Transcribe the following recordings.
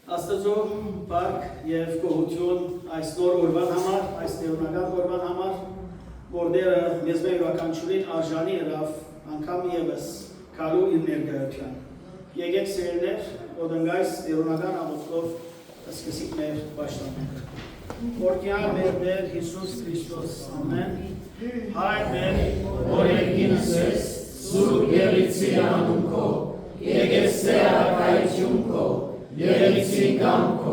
Աստծո բարք եւ գոհություն այս նոր օրվան համար, այս տերունական օրվան համար, որտեղը մեզ յուրաքանչյուրին արժանի ըրավ անգամ եւս քալու իր ներկայության։ Եկեք սիրելիներ, օդնգայս տերունական աղոթքով սկսենք մեր պաշտոնը։ Օրհնյալ մեր Տեր Հիսուս Քրիստոս, ամեն։ Հայր մեր, որ երկինս ես, սուրբ ելիցի անուն քո, եկես սերակայություն քո, ելիցի կամ քո,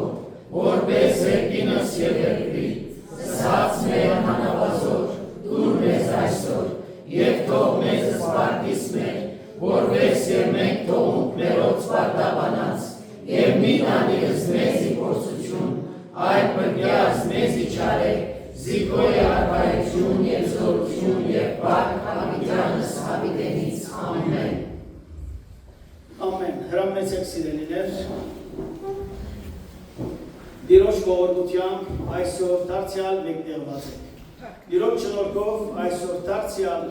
որպես երկինս եւ երկրի, սած մեր հանավազոր, դուր մեզ այսօր, եւ թող մեզ սպարտիս մեր, որպես եւ մենք թողունք մերոց պարտաբանած, եւ մի տանիղս մեզ իպորցություն, այդ պրկյաց մեզ իչարեք, զիկոյ արվայություն և զորություն և բարք հավիտյանս հավիտենից, ամեն։ Ամեն, հրամեցեք սիրելիներ, դիրոջ ողորմությամբ այսօր դարձյալ մեկտեղված եք։ Դիրոջ շնորհքով այսօր դարձյալ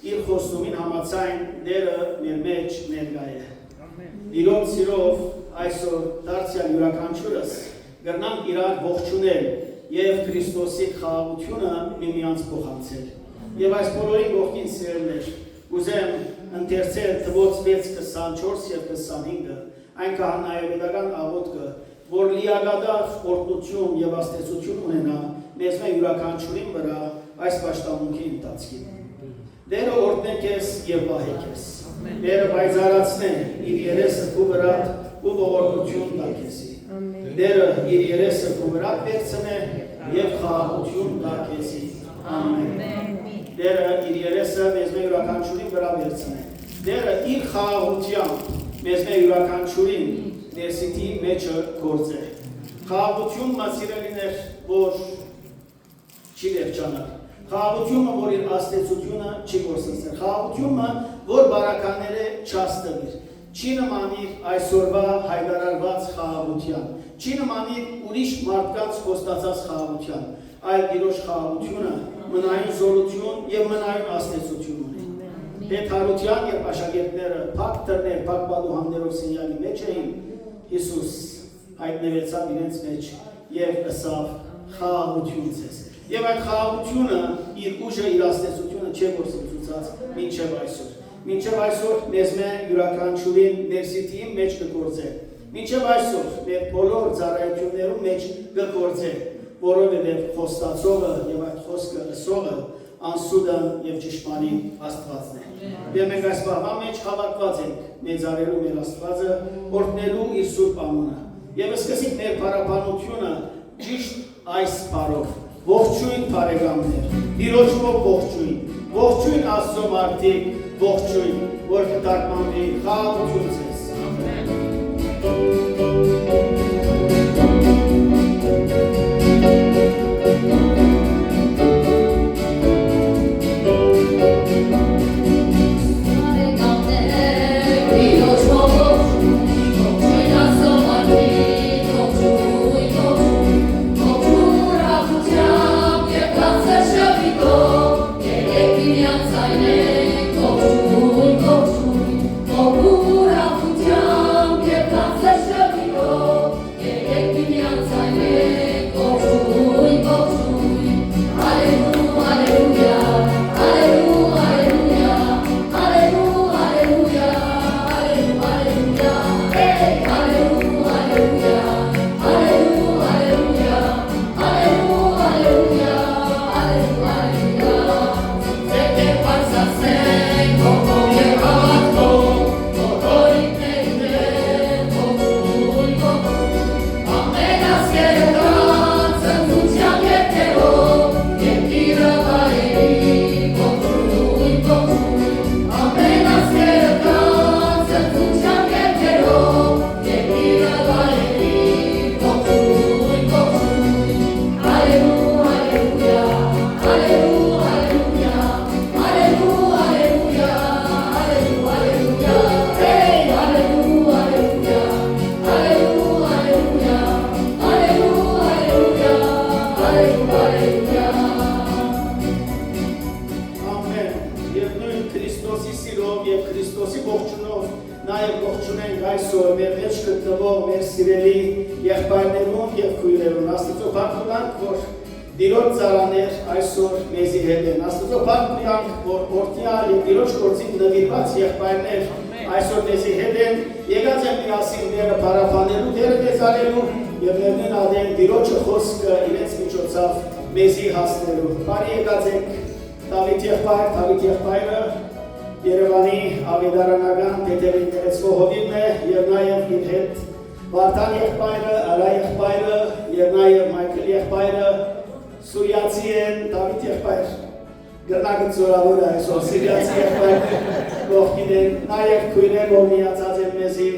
իր խոստումին համաձայն դերը մեր մեջ ներկա է։ Դիրոջ սիրով այսօր դարձյալ յուրաքանչյուրս գրնանք իրար ողջունել եւ Քրիստոսի խաղաղությունը միմյանց փոխանցել։ Եվ այս բոլորին ողքին սիրելիներ, ուզեմ ընթերցել Թվոց 6:24 եւ 25-ը, այն քահանայողական աղոթքը, որ լիագադար օրհնություն եւ աստեցություն ունենա մեզ յուրաքանչյուրին վրա այս պաշտամունքի ընթացքին։ Դերը օրհնե քեզ եւ վահե քեզ։ Դերը բայզարացնե իր երեսը քո վրա ու ողորմություն տա քեզի։ Դերը իր երեսը քո վրա վերցնե եւ խաղաղություն տա քեզի։ Ամեն։ Դերը իր երեսը մեզ յուրաքանչյուրին վրա վերցնե։ Դերը իր խաղաղությամբ մեզ յուրաքանչյուրին ներսիտի մեջը գործե։ Խաղաղություն մասիրելիներ, որ չի վերջանալ։ Խաղաղությունը, որ իր աստեցությունը չի գործեցնել։ Խաղաղությունը, որ բարականները չաստվիր։ Չի նմանիր այսօրվա հայտարարված խաղաղության, չի նմանիր ուրիշ մարդկանց խոստացած խաղաղության, այլ Տիրոջ խաղաղությունը մնայուն զորություն եւ մնայուն աստեցություն ունի։ Պետհարության եւ աշակերտները փակ դռներ, փակ պատուհաններով սենյակի մեջ էին, Հիսուս հայտնվեցավ իրենց մեջ եւ ասավ խաղաղություն ցես։ Եվ այդ խաղաղությունը իր ուժը, իր աստեցությունը չէ գործեցուցած մինչեւ այսօր։ Մինչև այսօր մեզ յուրաքանչյուրին ներսիտի մեջ կգործե։ Մինչև այսօր մեր բոլոր ծառայություններում մեջ կգործե, որովհետև խոստացողը եւ այդ խոսքը լսողը անսուդը եւ ճշմարիտ Աստվածն է։ Եվ մենք այս բաղվա մեջ հավաքված ենք մեծարելու մեր Աստվածը, օրհնելու իր սուրբ անունը։ Եվ սկսենք մեր փառաբանությունը ճիշտ այս բառով։ Ողջույն բարեկամներ, Տիրոջով ողջույն, ողջույն Աստծո մարդիկ, ողջույն, որ կտարմանվի խաղաղություն ցես։ Oh, Քրիստոսի սիրով եւ Քրիստոսի ողջունով նաեւ ողջունենք այսօր մեր մեջ գտնվող մեր սիրելի եղբայրներուն եւ քույրերուն Աստծո բարգանք որ Դիրոջ ծառաներ այսօր մեզի հետ են Աստծո բարգանք որ օրդյալ եւ Դիրոջ գործին նվիրված եղբայրներ այսօր մեզի հետ են եկած են միասին դերը պարապանելու դերը մեծարելու եւ ներնեն ադեն Դիրոջը խոսքը իրենց միջոցով մեզի հասնելու բարի եկած եք Դավիթ եղբայրը Երևանի ավետարանական պետերի ներեցվող հովիվն է եւ նաեւ իր հետ Վարդան եղբայրը, Արա եղբայրը եւ նաեւ Մայքլ եղբայրը Սուրիացի են Դավիթ եղբայր գրնակը ծորավոր է այսօր Սուրիացի եղբայր ողքին են նաեւ քույրեր որ միացած են մեզի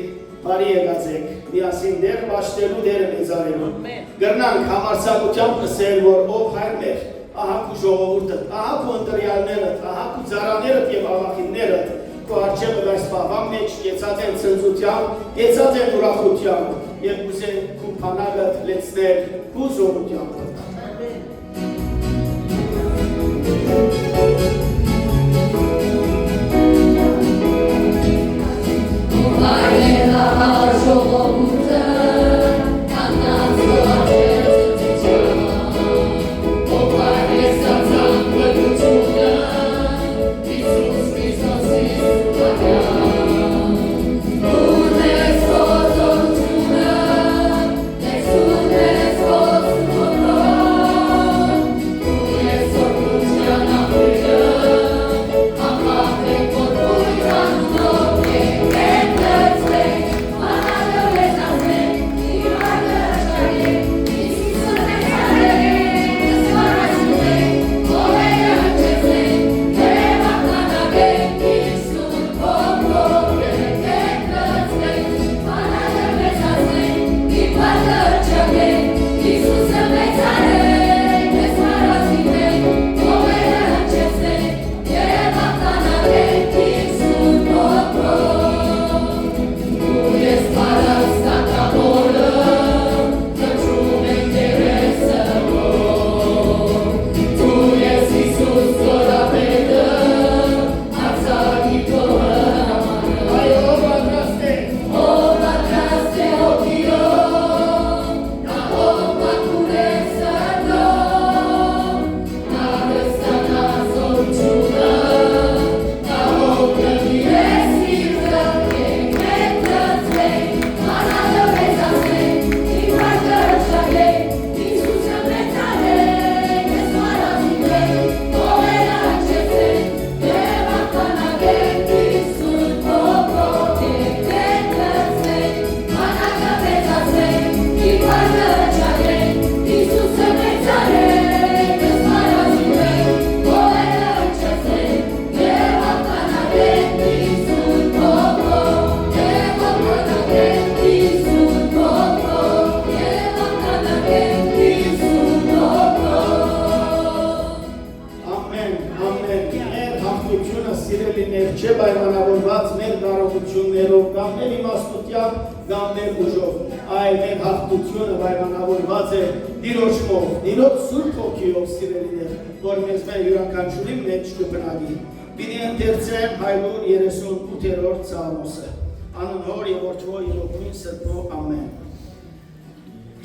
բարի եկած եք միասին դեր պաշտելու դերը մեծարելու գրնանք համարձակությամբ ասել որ ով հայր մեր ահա քու ժողովուրդը, ահա քու ընտրյալներդ, ահա քու ծառաներդ եւ աղախիններդ քու արջևը այս պահվան մեջ եկած են ցնծությամբ, եկած են ուրախությամբ եւ կուզեն քու փանագդ լեցնել քու զորությամբ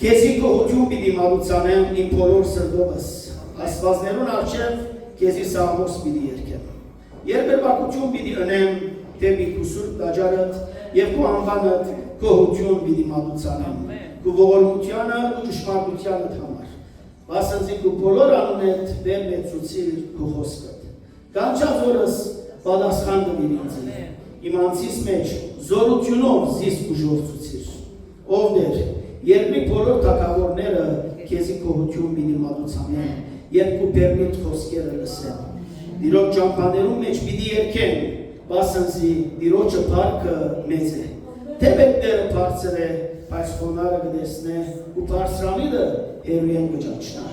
Քեզի գոհություն պիտի մատուցանեմ իմ բոլոր սրտովս, աստվածներուն առջև քեզի սաղմոս պիտի երգեմ։ Երբերբակություն պիտի ընեմ դեպի քու սուրբ տաճարդ եւ քու անվանդ գոհություն պիտի մատուցանեմ, քու ողորմությանը ու ճշմարտությանդ համար։ Վասնզի քու բոլոր անունդ վեր մեծուցիր քու խոսքդ։ Կանչած օրս պատասխան տվիր ինձ։ Իմ անձիս մեջ զորությունով զիս ուժորցուցիր։ Ով դեր Երկրի բոլոր թագավորները քեզի գոհություն պիտի մատուցանեն, երբ քու բերմիտ խոսքերը լսեն։ Դիրոջ ճամփաներում մեջ պիտի երգեն, բասնզի Դիրոջը փառքը մեծ է։ Թեպետները բարձր է, բայց խոնարհը կտեսնե ու բարձրանալը հերույեն կճանչնա։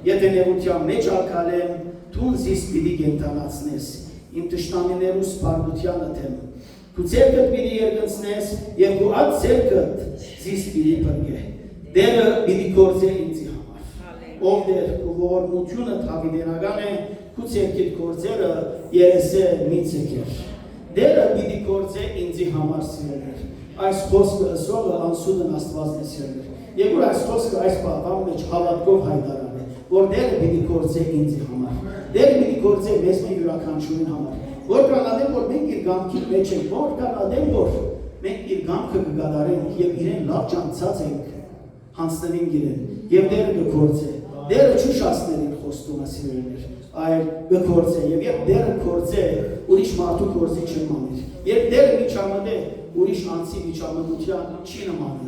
Եթե նեղության մեջ ալքալեմ, դու զիս պիտի կենտանացնես, իմ թշնամիներու սպառնությանը դեմ։ Քու ձերքդ պիտի երկնցնես եւ քու այդ ձերքդ զիս պիտի բռնե։ Դերը պիտի գործե ինձի համար։ Ով դեր քու ողորմությունը հավիտենական է, Քուցերքիդ գործերը երեսե մի ցկեր։ Դերը պիտի գործե ինձի համար սիրելեր։ Այս խոսքը ըսողը անսուդն Աստվածն է սիրելեր։ Եվ որ այս խոսքը այս բաղան մեջ հավատքով հայտարարել է, որ դերը պիտի գործե ինձի համար։ Դերը պիտի գործե մեզ մի յուրաքանչյուրին համար։ Որ կանադեմ, որ մենք իր գամքի մեջ ենք, որ կանադեմ, որ մենք իր գամքը կգադարենք և իրեն լավ ճանցած ենք հանցնելին գիրեն և դերը կգործե։ Դերը չուշացներ իր խոստումը սիրելներ, այլ կգործե և երբ դերը գործե, ուրիշ մարդու գործի չնմանիր։ Երբ դերը միջամտե, ուրիշ անցի միջամտության չի նմանիր։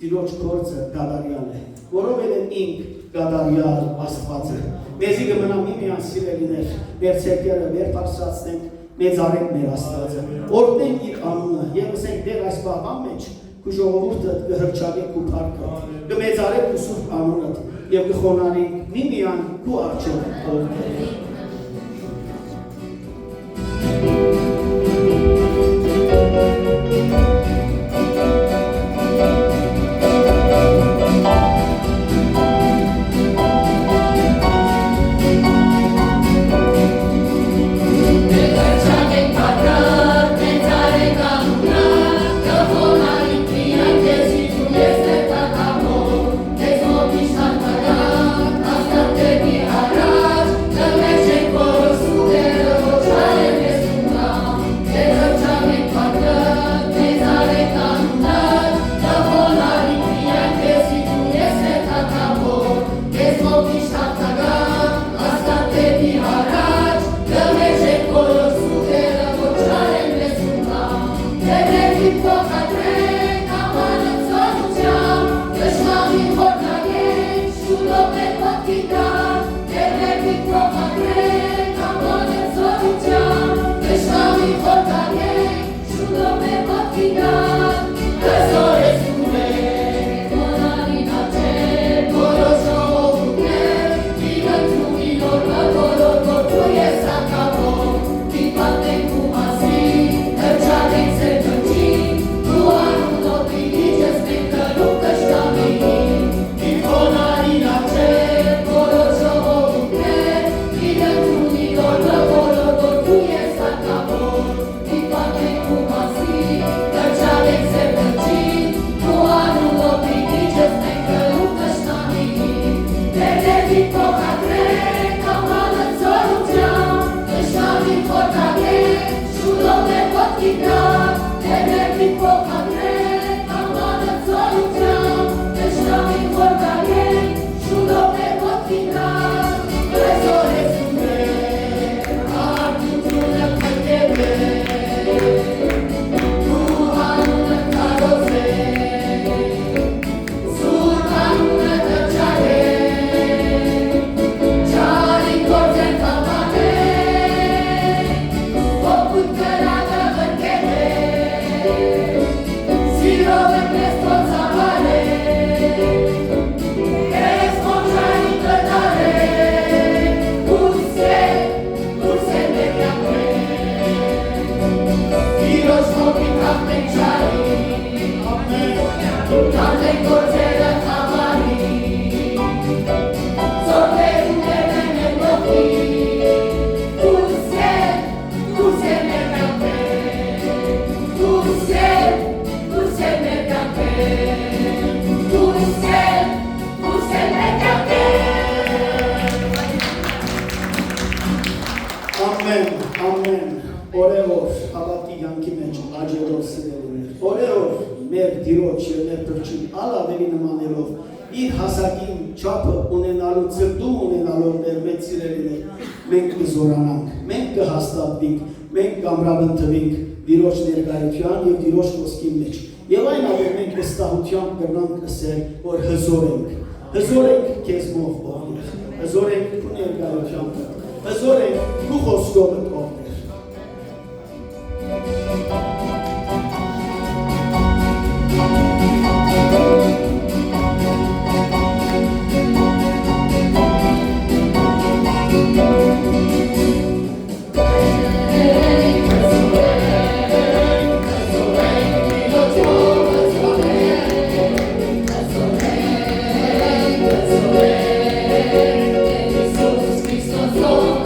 Տիրոջ գործը գադարյալ է, որովհետև ինք գադարյալ Աստված է։ Մեզի կմնա միմյանց սիրելիներ, մեր ցերկերը մեր բարձրացնենք, մեծարենք մեր Աստվածը, օրհնենք իր անունը և ասենք դեր այս բաղան մեջ քու ժողովուրդը կհրճագեք քու փառքը, կմեծարեք քու սուրբ անունդ և կխոնարհենք միմյան քու առջև օրհնել։ Իր հասակին չափը ունենալու, ծրտում ունենալով մեր մեծ սիրելիներ, մենք կզորանանք, մենք կհաստատվենք, մենք կամրաբնթվենք Տիրոջ ներկայության և Տիրոջ խոսքի մեջ։ Եվ այն ավեր մենք վստահությամբ կրնանք ասել, որ հզոր ենք քեզ մով Օղներ, հզոր ենք քու ներկայությամբ, հզոր ենք քու խոսքովդ Օղներ։ Iisus Hristos,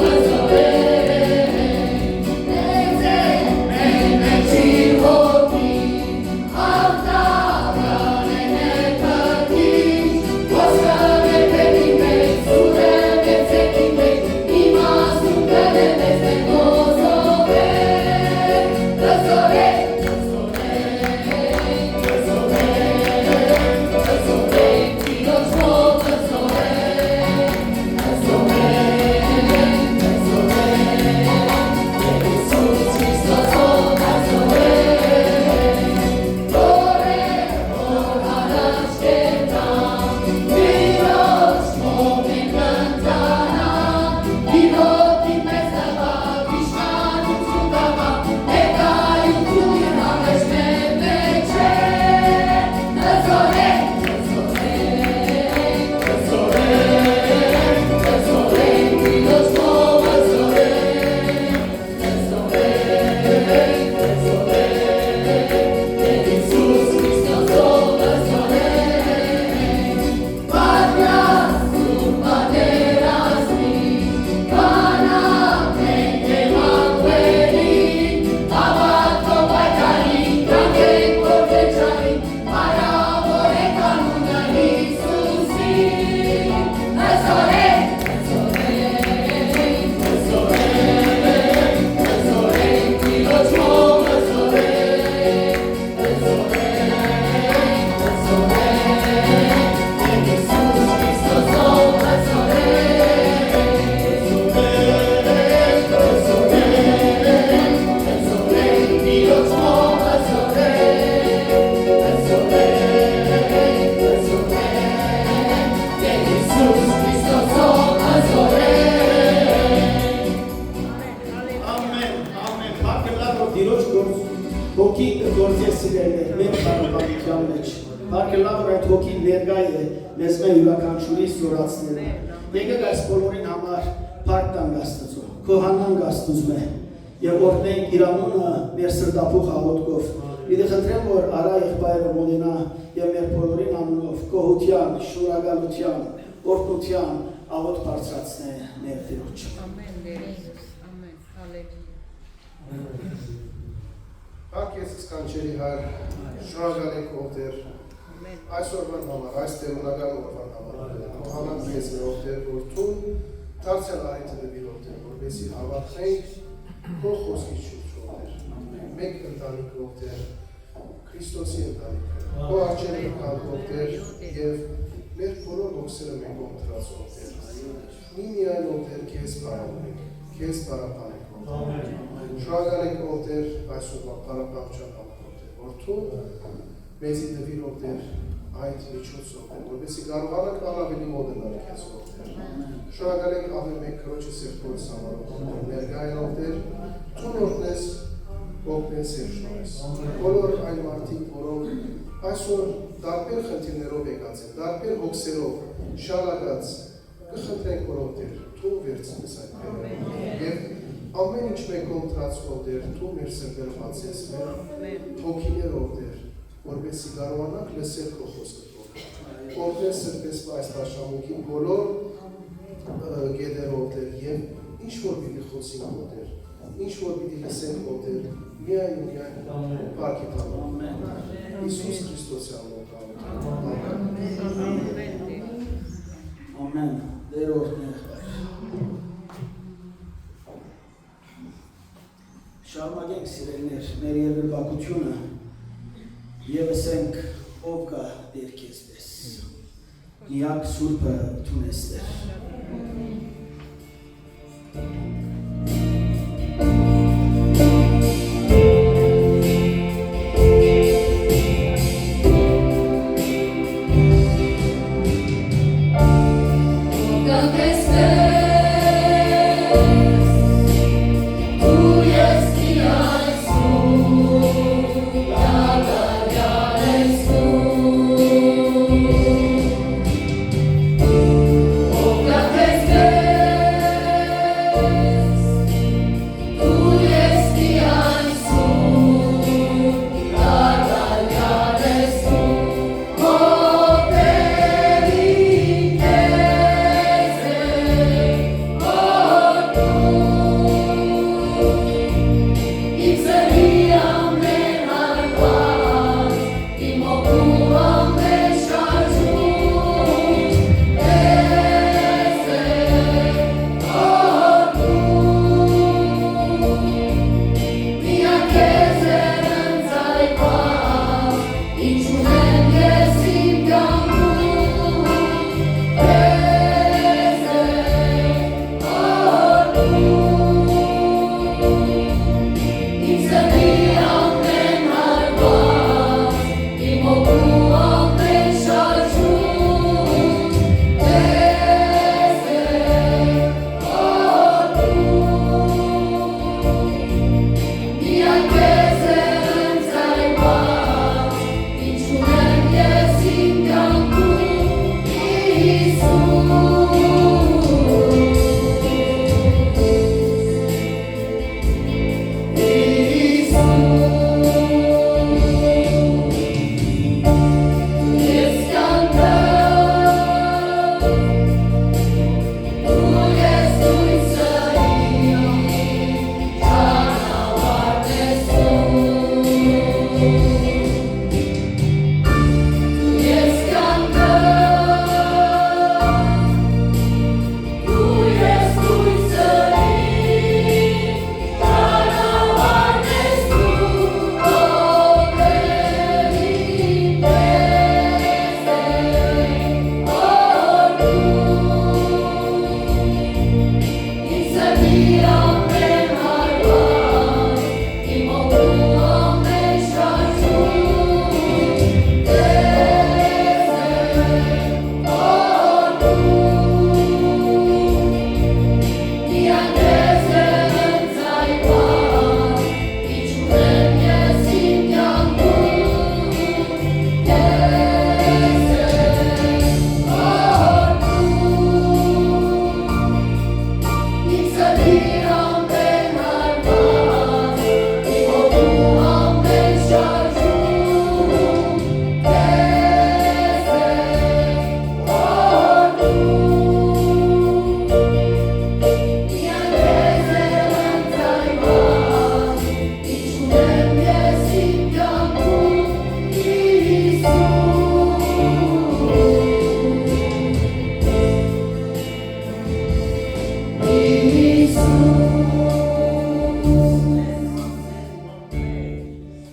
դիրոջ հոգի գործեր սիրելներ մեր բարապանության մեջ։ Բարգը լավ որ այդ հոգին ներկա է մեզ մեր յուրաքանչյուրի զորացնելը։ Եկեք այս բոլորին համար փառք տանք Աստծո, քո հանանք Աստծո եւ օրհնենք իր անունը մեր սրտափոխ աղոթքով։ Իդե խնդրեմ որ արա եղբայրը մոդենա եւ մեր բոլորին անունով գոհության, շնորհակալության, օրհնության աղոթ բարձրացնե մեր Տիրոջ։ Ամեն Տեր, ամեն, հալելույա։ Ակ ես սկանչերի հար, շնորհակալ ենք ով Տեր, այսօրվան համար, այս տերունական օրվան համար, հանանք մեզ ով Տեր, որ Դու դարձյալ արիթը դեպի ով Տեր, որպեսզի հավատենք քո խոսքի շուրջ ով Տեր, մեկ ընտանիք ով Տեր, Քրիստոսի ընտանիքը, քո արջերը կան ով Տեր եւ մեր բոլոր ոգսերը մենք ողտրած ով Տեր, միայն ով Տեր քեզ բարապանենք, քեզ բարապանենք ով Տեր, շնորհակալ ենք ով Տեր այսօրվա բարապանության համար ով Տեր, որ Դու մեզի դվիր ով Տեր այդ միջոցով Տեր, որպեսզի կարողանանք ավելի մոդենալ քեզ ով Տեր, շնորհակալ ենք ավելի մեկ քրոջի սերտորս համար ով Տեր, ներկայ ով Տեր, Դու օրհնես օգնես եւ շնորհես, բոլոր այն մարդիկ, որոնք այսօր տարբեր խնդիրներով եկած են, տարբեր հոգսերով շալակած, կխնդրենք որ ով Տեր, Դու վերցնես այդ բերերը եւ ամեն ինչ մեկ կոնտրած ով Տեր, Դու մեր սրտերը բացես, մեր հոգիներ ով Տեր, որպեսզի կարողանանք լսել քո խոսքը, օգնես սրտես այս տաշամուկի բոլոր գեդերով Տեր եւ ինչ որ պիտի խոսենք ով Տեր, ինչ որ պիտի լսենք ով Տեր, միայն պարքի տանող Իսուս Քրիստոսի անունով Ամեն Տեր օրհնե Շարունակենք սիրելիներ մեր երկրպագությունը եւ ասենք ով կա Տեր քեզպես միակ Սուրբը Թունես Տեր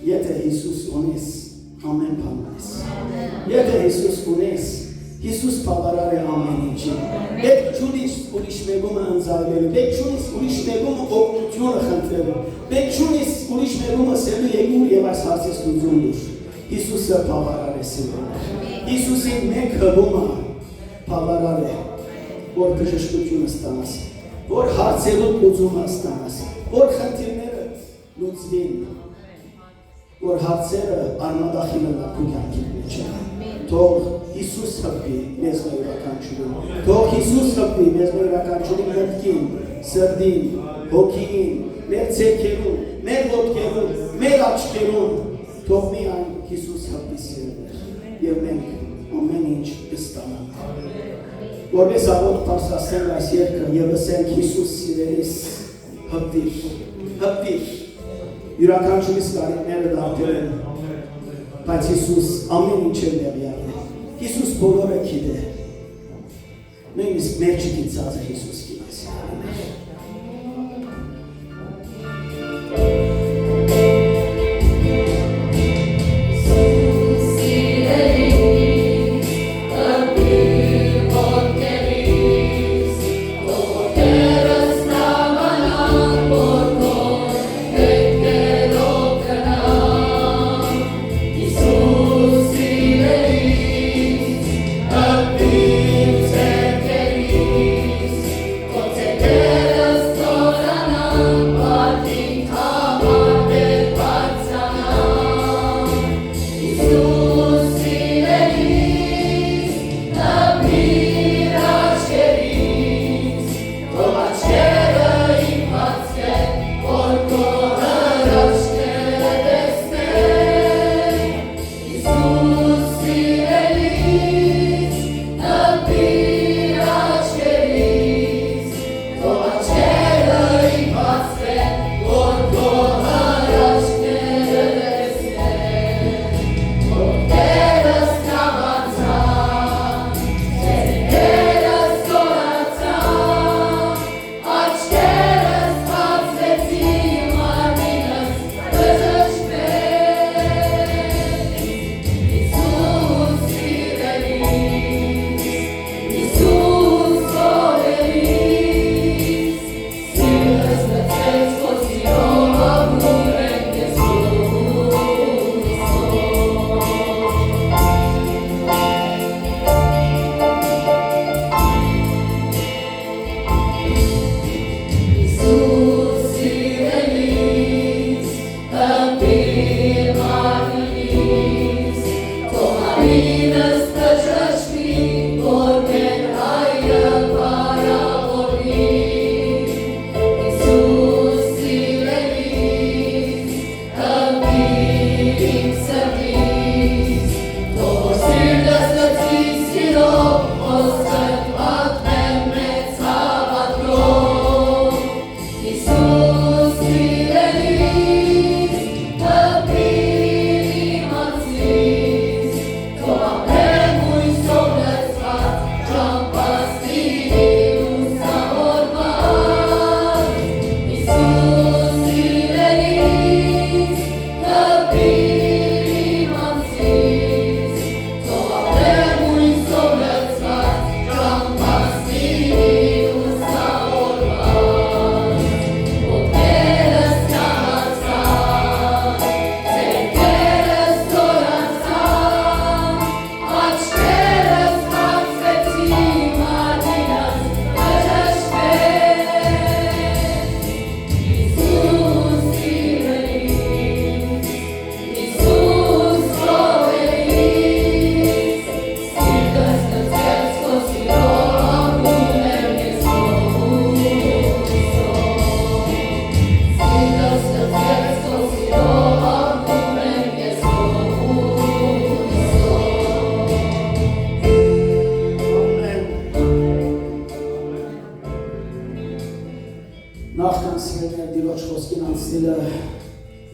Եթե Հիսուս ունես, ամեն բան ունես։ Եթե Հիսուս ունես, Հիսուս բավարար է ամեն ինչին։ Պետք չունիս ուրիշ մեկումը ընձայլելու, պետք չունիս ուրիշ մեկումը օգնությունը խնդրելու, պետք չունիս ուրիշ մեկումը սելու եկուր եւ այս հարցից լուծում դուր։ Հիսուսը բավարար է սիրողներ։ Հիսուսի մեկ հղումը բավարար է, որ բժշկությունը ստանաս, որ հարցերու լուծումը ստանաս, որ խնդիրները լուծվին, որ հարցերը արմատախիլը քու կյանքի մեջ են։ Թող Հիսուս հպի մեզ յուրաքանչյուրին, թող Հիսուս հպի մեզ յուրաքանչյուրին մտքին, սրտին, հոգին, մեր ցերքերուն, մեր ոտքերուն, մեր աչքերուն, թող միայն Հիսուս հպի սիրելներ եւ մենք ամեն ինչ կստանանք։ Որպես աղոտ պարսասենք այս երկը եւ ասենք Հիսուս սիրելիս հպիր, հպիր, յուրաքանչյուրիս կարիքները դարձել են, բայց Հիսուս ամեն ինչ է ներյալ է, Հիսուս բոլորը գիտե, նույնիսկ մեր չգիտած է Հիսուս գիտե սիրելիներ։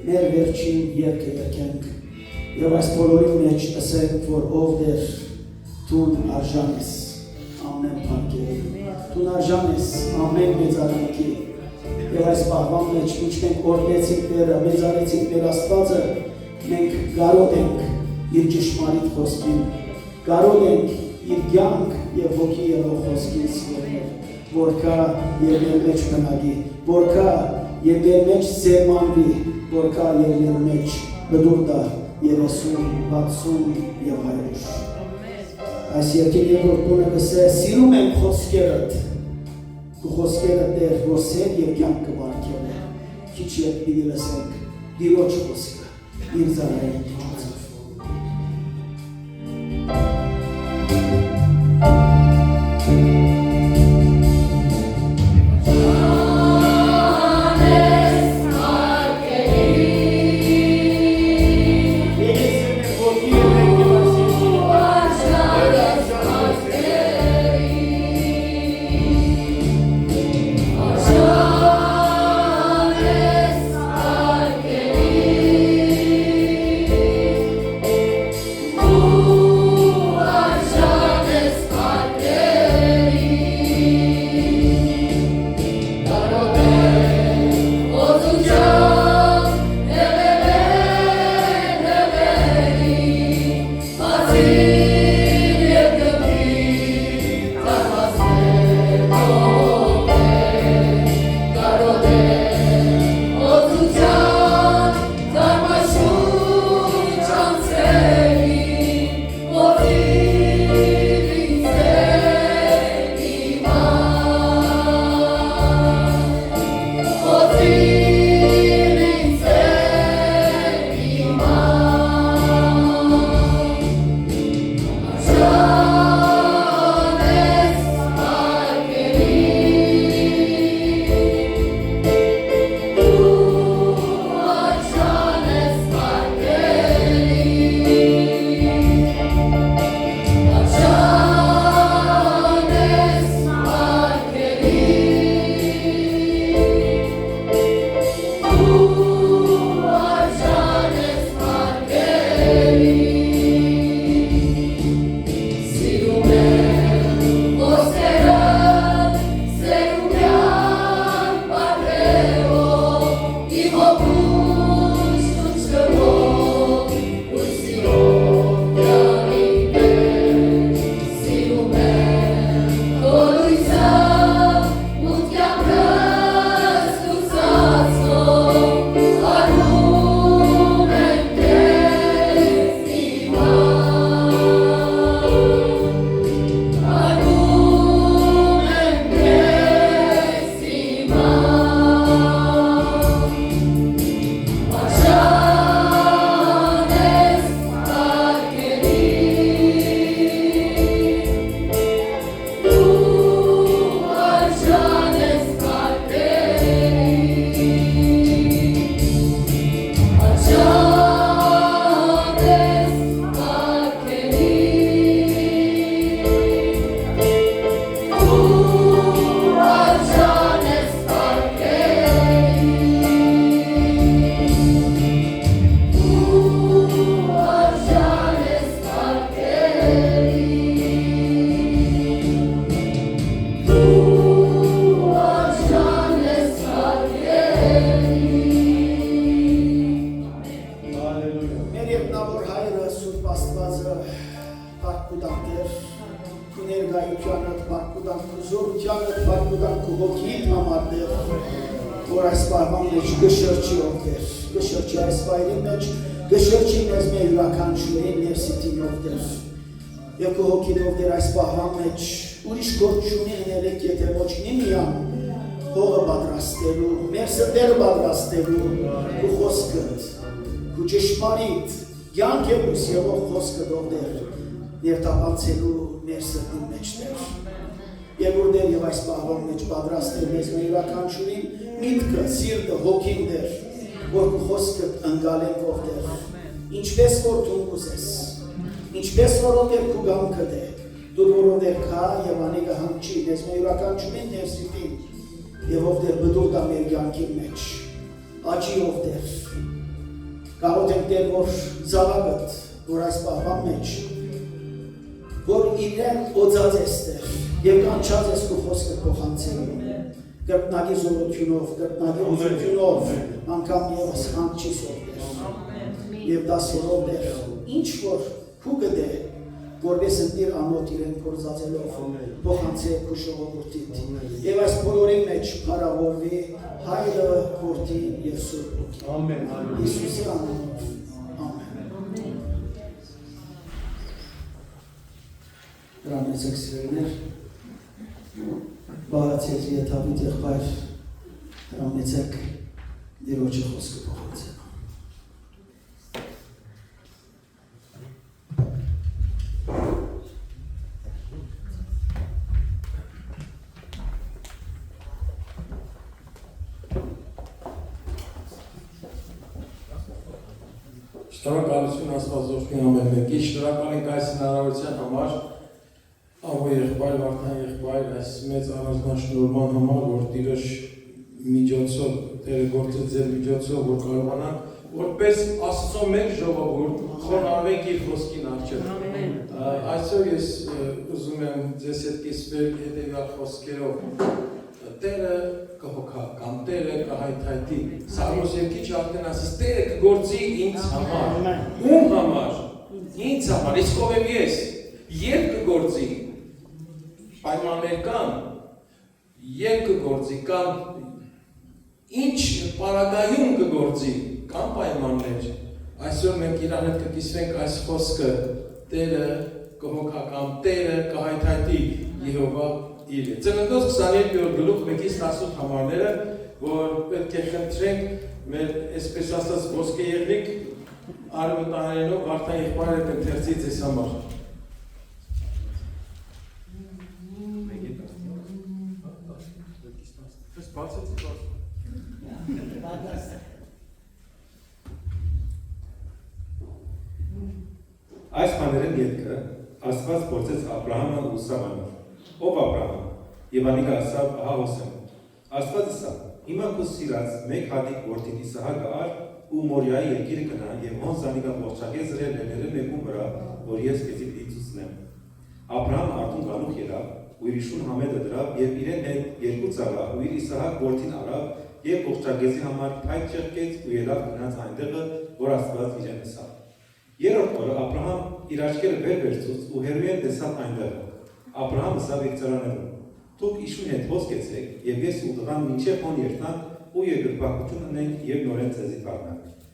մեր վերջին երկը եկենք եւ այս բոլորի մեջ ասենք, որ ով դեր դու արժան ես ամեն բանկերի, դու արժան ես ամեն մեծարանքի եւ այս բաղվան մեջ ինչ մենք օրդեցինք մեր մեծարեցինք մեր Աստվածը մենք կարող ենք իր ճշմարիտ խոսքին, կարող ենք իր կյանք եւ հոգի եւ խոսքին սիրել, որ կա եւ մեր մեջ բնակի, որ կա եւ մեր մեջ զերմանվի, որ կա եւ մեր մեջ բդուր տա 30, 60 եւ 100։ Այս երկին երկրորդ տունը գսե սիրում եմ խոսքերդ, քո խոսքերդ դեր որ սեր եւ կյանք կվարկել է, քիչ ետ պիտի լսենք Տիրոջ խոսքը իր զարային միջոցով։ Ներտապանցելու մեր սրտի մեջներ եւ որտեղ եւ այս բաղվան մեջ պատրաստել մեզ մեր յուրաքանչյուրին միտքը, սիրտը, հոգին դեր, որ խոսքը ընկալենք որտեղ, ինչպես որ դու ուզես, ինչպես որ որտեղ քու գամքը դե, դու որտեղ կա եւ անիկը հանգչի մեզ մեր յուրաքանչյուրին մեր սիրտին եւ որտեղ բդուր կա մեր կյանքի մեջ, աճի որտեղ, կարող ենք դեր որ զավակդ, որ այս բաղվան մեջ որ իրեն օծած ես տեղ և կանչած ես քո խոսքը փոխանցելու կրտնագի զորությունով, կրտնագի ուզությունով անգամ ևս հանգչի սովտեր Եվ դասերով դեր ինչ որ քուգը դե որպես ընտիր ամոթ իրեն փորձածելով փոխանցե քու ժողովրդիդ եւ այս բոլորի մեջ փառավորվի Հայրը, Որդին եւ Սուրբ Հոգին։ Ամեն։ Հիսուսի անունով։ Ամեն։ Դրանից սիրելիներ բացեց եթավիթ եղբայր դրանից դիրոջի խոսքը փոխանցել։ Շնորհակալություն Աստվածօրհնի ամեն մեկի, շնորհակալ ենք այս հնարավորության համար, avo եղբայր, Վարդան եղբայր, այս մեծ առանձնաշնորհման համար, որ Տիրոջ միջոցով, Տերը գործեց ձեր միջոցով, որ կարողանանք որպես Աստծո մեկ ժողովուրդ խոնարհվենք իր խոսքին առջև։ Այսօր ես ուզում եմ ձեզ հետ կիսվել հետևյալ խոսքերով։ Տերը կհոգա կամ Տերը կհայթայթի։ Սաղմոս երկիչը արդեն ասես Տերը կգործի ինձ համար։ Ում համար։ Ինձ համար, իսկ ով եմ ես։ Երբ կգործի։ Պայմաններ կան։ Երբ կգործի կամ ինչ պարագայում կգործի կամ պայմաններ։ Այսօր մենք իրար հետ կկիսվենք այս խոսքը Տերը կհոգա կամ Տերը կհայթայթի Եհովա Իրե։ Ծննդոց 27-րդ գլուխ 1-18 համարները, որ պետք է խնդրենք մեր այսպես ասած ոսկե եղնիկ արևմտահայերենով Վարդան եղբայրը կընթերցի ձեզ համար։ Այս բաներն ետքը Աստված փորձեց Աբրահամը ու Սարան։ Ով Աբրահամ, եւ անիկա ասավ, ահա հոսեմ։ Աստված ասավ, հիմա քո սիրած մեկ հատիկ որդին Իսահակը առ ու Մորիայի երկիրը գնա եւ ոնց անիկա ողջակեց ռելները մեկու վրա, որ ես քեզի պիտի ցուցնեմ։ Աբրահամը արդեն գանուխ ելավ ու իր իշուն համեդը դրավ եւ իրեն հետ երկու ծառա ու իր Իսահակ որդին առավ եւ ողջակեցի համար փայտ չեղկեց ու ելավ գնաց այնտեղը, որ Աստված իրեն ասավ։ Երրորդ օրը Աբրահամ իր աչքերը վեր վերցուց ու հերույեն տեսավ այնտեղը։ Աբրահամը ասավ իր ծառաներուն. Դուք իշուն հետ հոսքեցեք եւ ես ու տղան մինչև հոն երթանք ու երկրպագություն ունենք եւ նորեն ցեզի բառնանք։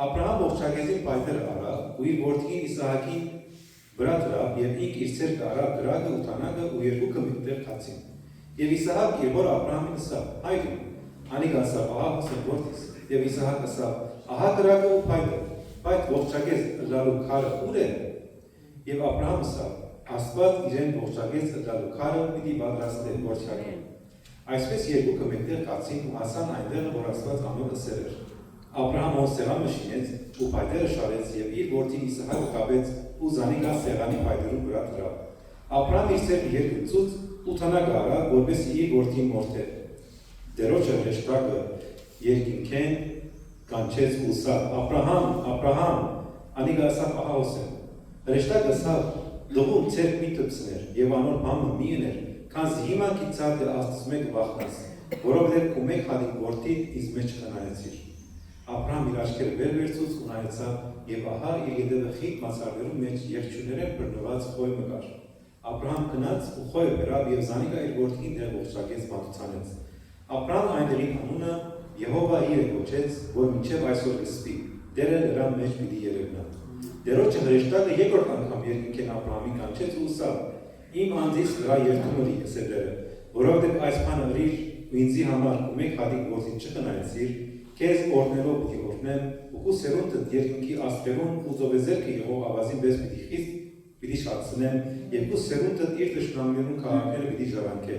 Աբրահամ ողջակեցին պայտերը առավ ու իր որդին Իսահակին վրա դրավ եւ ինք իր ցերկը առավ դրագը ու տանագը ու երկուքը մեկտեղ թացին։ Եվ Իսահակ երբ որ Աբրահամին ասավ. Հայր, անիկ ասավ, ահա հոսեմ որդիս։ Եվ Իսահակ ասավ. ահա դրագը ու պայտը, բայց ողջակեց լալու քարը ուր է։ Եվ Աբրահամը ասավ. Աստված իրեն ողջակեց լալու քարը պիտի պատրաստե ողջակեն։ Այսպես երկուքը մեկտեղ կացին ու հասան այնտեղը, որ Աստված ամեն ասել էր։ Աբրահամը սեղանը շինեց ու պայտերը շարեց եւ իր որդին Իսահակը կապեց ու զանիկա սեղանի պայտերու վրա դրավ։ Աբրահամը իր ցերկը երկծուց ու տանագը առավ, որպեսզի իր որդին մորթեր։ Դերոջը հեշտակը երկինքեն կանչեց ու ասավ. Աբրահամ, Աբրահամ, անիկա ասավ, ահա հոսեմ։ Հեշտակը ասավ. Դողում ցերկ մի տպսներ եւ անոր բամը մի ուներ, քանզի հիմա կիցած Աստծո մեկ վախնաս, որովհետեւ ու մեկ հատիկ որդի ինձ մեջ կնայեցիր։ Աբրահամ իր աչքերը վեր վերցուց ու նայեցավ եւ ահա իր ետևը խիտ մացարներու մեջ երկչուներեն բռնված խոյ մկար։ Աբրահամ գնաց ու խոյը բերավ եւ զանիկա իր որդին դեր ողջակեց մատուցանեց։ Աբրահամ այնտեղի անունը Եհովա Իրե կոչեց, որ մինչև այսօր կսպի, դերը նրան մեջ պիտի երևնա։ Դերոջը հրեշտակը երկրորդ անգամ երկինքեն Աբրահամին կանչեց ու ասավ. Իմ անձիս վրա երդումը լի ասելերը, որովհետև այս բանը ըրիր ու ինձի համար ու մեկ հատիկ որդին չխնայեցիր, քեզ օրհնելով պիտի օրհնեմ, ու քո սերունդը երկինքի աստղերուն ու ծովեզերքը Եհովա ավազին պես պիտի խիստ պիտի շատցնեմ, եւ քո սերունդը իր դժնամներուն քաղաքները պիտի ժառանգե,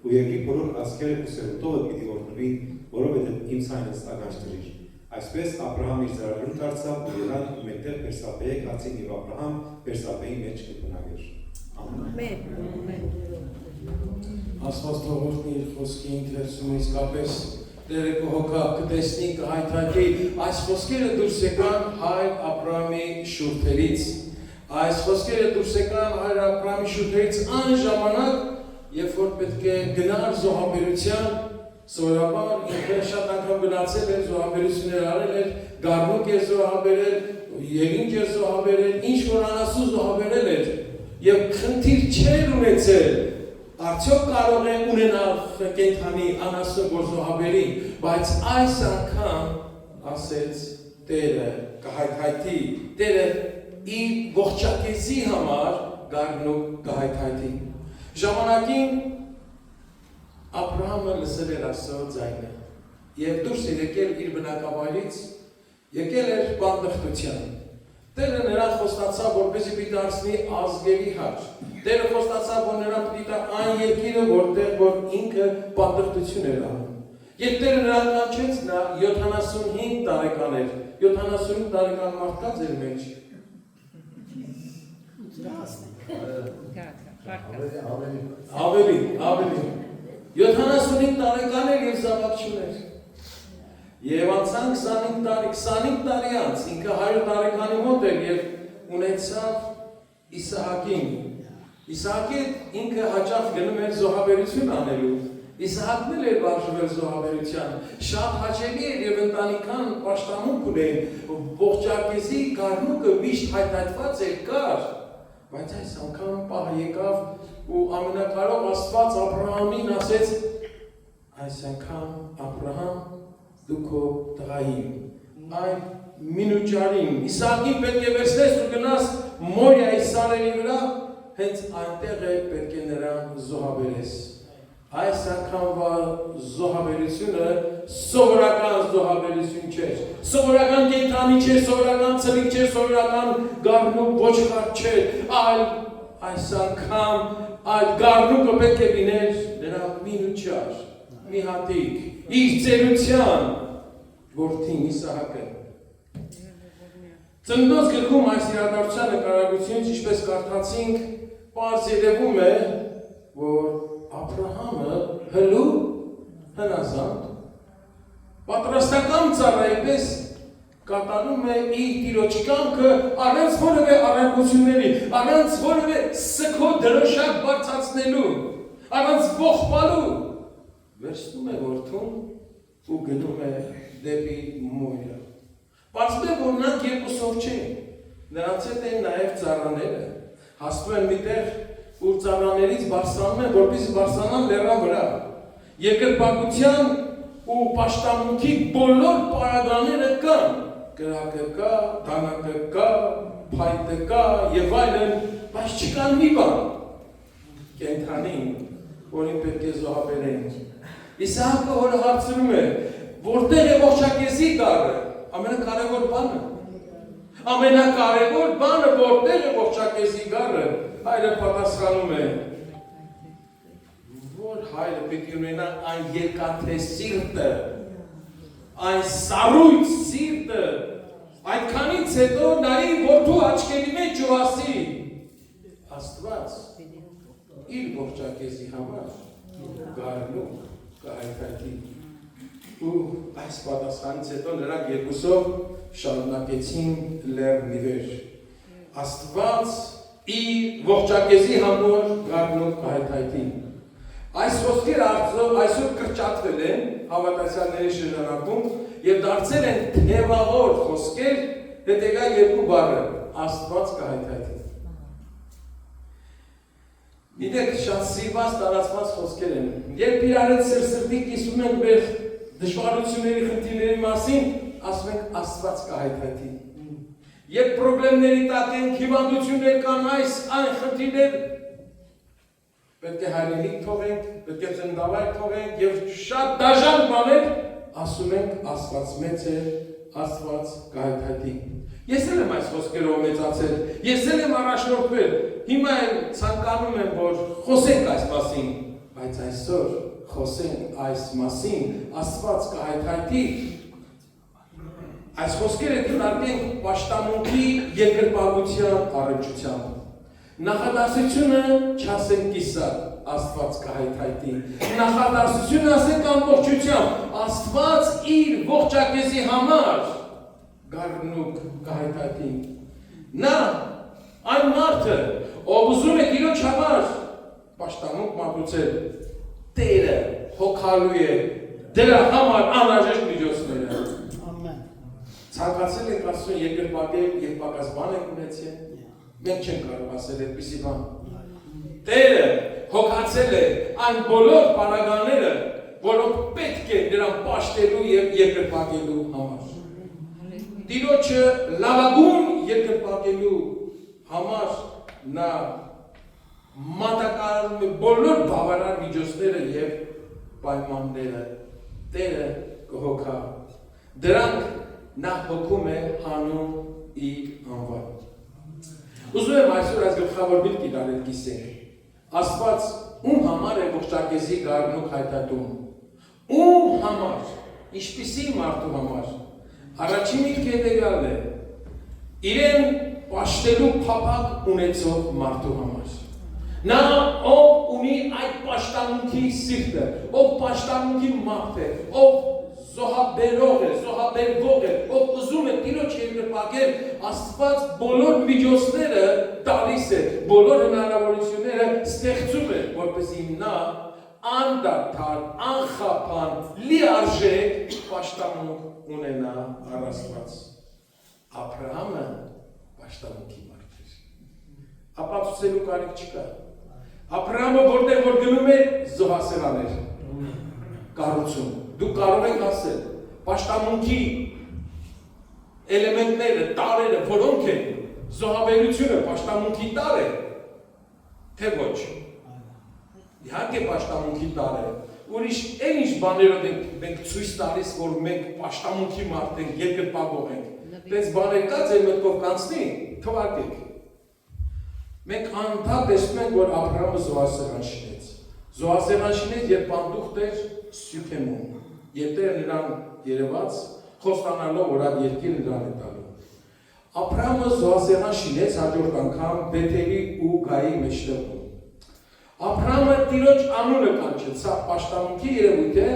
ու երկրի բոլոր ազգերը քո սերունդով պիտի օրհնվին, որովհետև իմ ցայնս ագանչտրիր։ Այսպես Աբրահամ իր ծառայուն դարձավ ու ելան ու մեկտեղ Բերսաբեի կացին եւ Աբրահամ Բերսաբեի մեջ կբնակեր։ Ամեն։ Աստված թողորտնի իր խոսքի ընթերցումը իսկապես Տերը կհոգա կտեսնի կհայթայթի այս խոսքերը դուրս եկան հայր Աբրահամի շուրթերից այս խոսքերը դուրս եկան հայր Աբրահամի շուրթերից այն ժամանակ երբ որ պետք է գնար զոհաբերության Սովորաբար ինքը շատ անգամ գնացել էր, զոհաբերություններ արել էր, գառնուկ էր զոհաբերել, եղինջ էր զոհաբերել, ինչ որ անասուն զոհաբերել էր եւ խնդիր չէր ունեցել, արդյոք կարող է ունենալ կենդանի անասուն որ զոհաբերի, բայց այս անգամ ասեց Տերը կհայթայթի, Տերը իր ողջակեզի համար գառնուկ կհայթայթի։ Ժամանակին Աբրահամը լսել էր Աստծո ձայնը եւ դուրս էր եկել իր բնակավայրից, եկել էր բանդխտության։ Տերը նրան խոստացավ, որպեսզի պիտի դարձնի ազգերի հաշ։ Տերը խոստացավ, որ նրան պիտի տա այն երկիրը, որտեղ որ ինքը բանդխտություն էր անում։ Երբ Տերը նրան կանչեց, նա 75 տարեկան էր։ 75 տարեկան մարդկա՞ծ էր մեջ։ Ավելի 75 տարեկան էր եւ զավակ չուներ։ Եվ անցան 25 տարի անց, ինքը 100 տարեկանի մոտ էր եւ ունեցավ Իսահակին։ Իսահակը ինքը հաճախ գնում էր զոհաբերություն անելու։ Իսահակն էլ էր բաժվել զոհաբերության։ Շատ հաճելի էր եւ ընտանիքան պաշտամունք ունեին։ Ողջակեզի գառնուկը միշտ հայտնված էր կար։ Բայց այս անգամ պահ եկավ ու ամենակարող Աստված Աբրահամին ասեց. այս անգամ Աբրահամ դու քո տղային այն մինուճարին Իսահակին պետք է վերցնես ու գնաս Մորիայի սարերի վրա հենց այնտեղ է պետք է նրան զոհաբերես այս անգամվա զոհաբերությունը սովորական զոհաբերություն չէր սովորական կենդանի չէր սովորական ցրիկ չէր սովորական գառնուկ ոչխար չէր այլ այս անգամ այդ գառնուկը պետք է լիներ նրա մինուճար մի հատիկ իր ծերության որդին Իսահակը Ծննդոց գրքում այս իրադարձության նկարագրությունից ինչպես կարդացինք պարզ երևում է որ Աբրահամը հլու հնազանդ պատրաստական ծառայպես կատարում է իր տիրոջ կամքը առանց որևէ առարկությունների, առանց որևէ սգո դրոշակ բարձրացնելու, առանց ողբալու վերցնում է որդուն ու գնում է դեպի Մորիա։ Պարզվում է, որ նրանք երկուսով չէին, նրանց հետ են նաև ծառաները, հասնում են միտեղ ուր ծառաներից բարձրանում են, որպեսզի բարձրանան լեռան վրա։ Երկրպագության ու պաշտամունքի բոլոր պարագաները կան, կրակը կա, դանակը կա, փայտը կա եւ այլն, բայց չկան մի բան։ Կենդանին, որին պետք է զոհաբերեն։ Իսահակը հորը հարցնում է, որտեղ է ողջակեզի գառը, ամենակարևոր բանը։ Ամենակարևոր բանը որտեղ է ողջակեզի գառը, հայրը պատասխանում է, որ հայրը պետք է ունենա այն երկաթե սիրտը, այն սառույց սիրտը, այդքանից հետո նայի որդու աչքերի մեջ ու ասի, Աստված իր ողջակեզի համար գառնուկ կհայթայթի ու այս պատասխանից հետո նրանք երկուսով շարունակեցին լեռնի վեր։ Աստված իր ողջակեզի համար գառնուկ կհայթայթի։ Այս խոսքերը այսօր կրճատվել են հավատացյալների շրջանակում եւ դարձել են թևավոր խոսքեր հետեւյալ երկու բառը Աստված կհայթայթի։ Գիտեք, շատ սիրված տարածված խոսքեր են։ Երբ իրար հետ սրսրտի կիսում ենք մեր դժվարությունների խնդիրների մասին, ասում ենք Աստված կհայթայթի։ Երբ խնդիրների տակ ենք, հիվանդություններ կան, այս այն խնդիրներ, պետք է հայրենիք թողենք, պետք է ծննդավայր թողենք եւ շատ դաժան բաներ, ասում ենք Աստված մեծ է, Աստված կհայթայթի։ Ես էլ եմ այս խոսքերով մեծացել, ես էլ եմ առաջնորդվել, հիմա էլ ցանկանում եմ, որ խոսենք այս մասին, բայց այսօր խոսենք այս մասին, Աստված կհայթայթի։ Այս խոսքերը դիտարկենք պաշտամունքի երկրպագության առնչությամբ։ Նախադասությունը չասենք կիսատ, Աստված կհայթայթի։ Նախադասությունը ասենք ամբողջությամբ, Աստված իր ողջակեզի համար գառնուկ կհայթայթի։ Նա այն մարդը, ով ուզում է Տիրոջ համար պաշտամունք մատուցել, Տերը հոգալու է դրա համար անհրաժեշտ միջոցները։ Ամեն։ Ցանկացել եք ասում երկրպագել եւ պակաս բան եք ունեցել։ Մենք չենք կարող ասել այդպիսի բան։ Տերը հոգացել է այն բոլոր բանականները, որոնք պետք է նրան պաշտելու եւ երկրպագելու համար։ Տիրոջը լավագույն երկրպագելու համար նա մատակարարում է բոլոր բավարար միջոցները եւ պայմանները Տերը կհոգա դրանք նա հոգում է հանուն իր անվան Ուզում եմ այսօր այս գլխավոր միտք իրար հետ կիսենք Աստված ում համար է ողջակեզի գարնուկ հայտատում ում համար ինչպիսի մարդու համար առաջին միտքը հետևյալն է իրեն պաշտելու փափակ ունեցող մարդու համար Նա ով ունի այդ պաշտամունքի սիրտը, ով պաշտամունքի մարդ է, ով զոհաբերող է, զոհաբերվող է, ով ուզում է Տիրոջ երկրպագել, Աստված բոլոր միջոցները տալիս է, բոլոր հնարավորությունները ստեղծում է, որպեսզի նա անդադար, անխափան, լիարժեք պաշտամունք ունենա առ Աստված։ Աբրահամը պաշտամունքի մարդ էր։ Ապացուցելու կարիք չկա։ Աբրահամը որտեղ որ գնում է զոհասեղան էր կառուցում։ Դու կարող եք ասել պաշտամունքի էլեմենտները, տարրերը որոնք են զոհաբերությունը պաշտամունքի տար է թե ոչ։ Իհարկե պաշտամունքի տար է։ Ուրիշ էլ ինչ բաներով մենք ցույց տալիս որ մենք պաշտամունքի մարդ ենք, երկրպագող ենք։ Դες բաներ կա ձեր մտքով կանցնի, թվարկեք։ Մենք անդադար տեսնում ենք, որ Աբրահամը զոհասեղան շինեց։ Զոհասեղան շինեց, երբ պանդուխտ էր Սյուքեմում։ Երբ Տերը նրան երևաց, խոստանալով, որ այդ երկիրը նրան է տալու։ Աբրահամը զոհասեղան շինեց հաջորդ անգամ Բեթելի ու Գայի մեջտեղում։ Աբրահամը Տիրոջ անունը կանչեց, սա պաշտամունքի երևույթ է,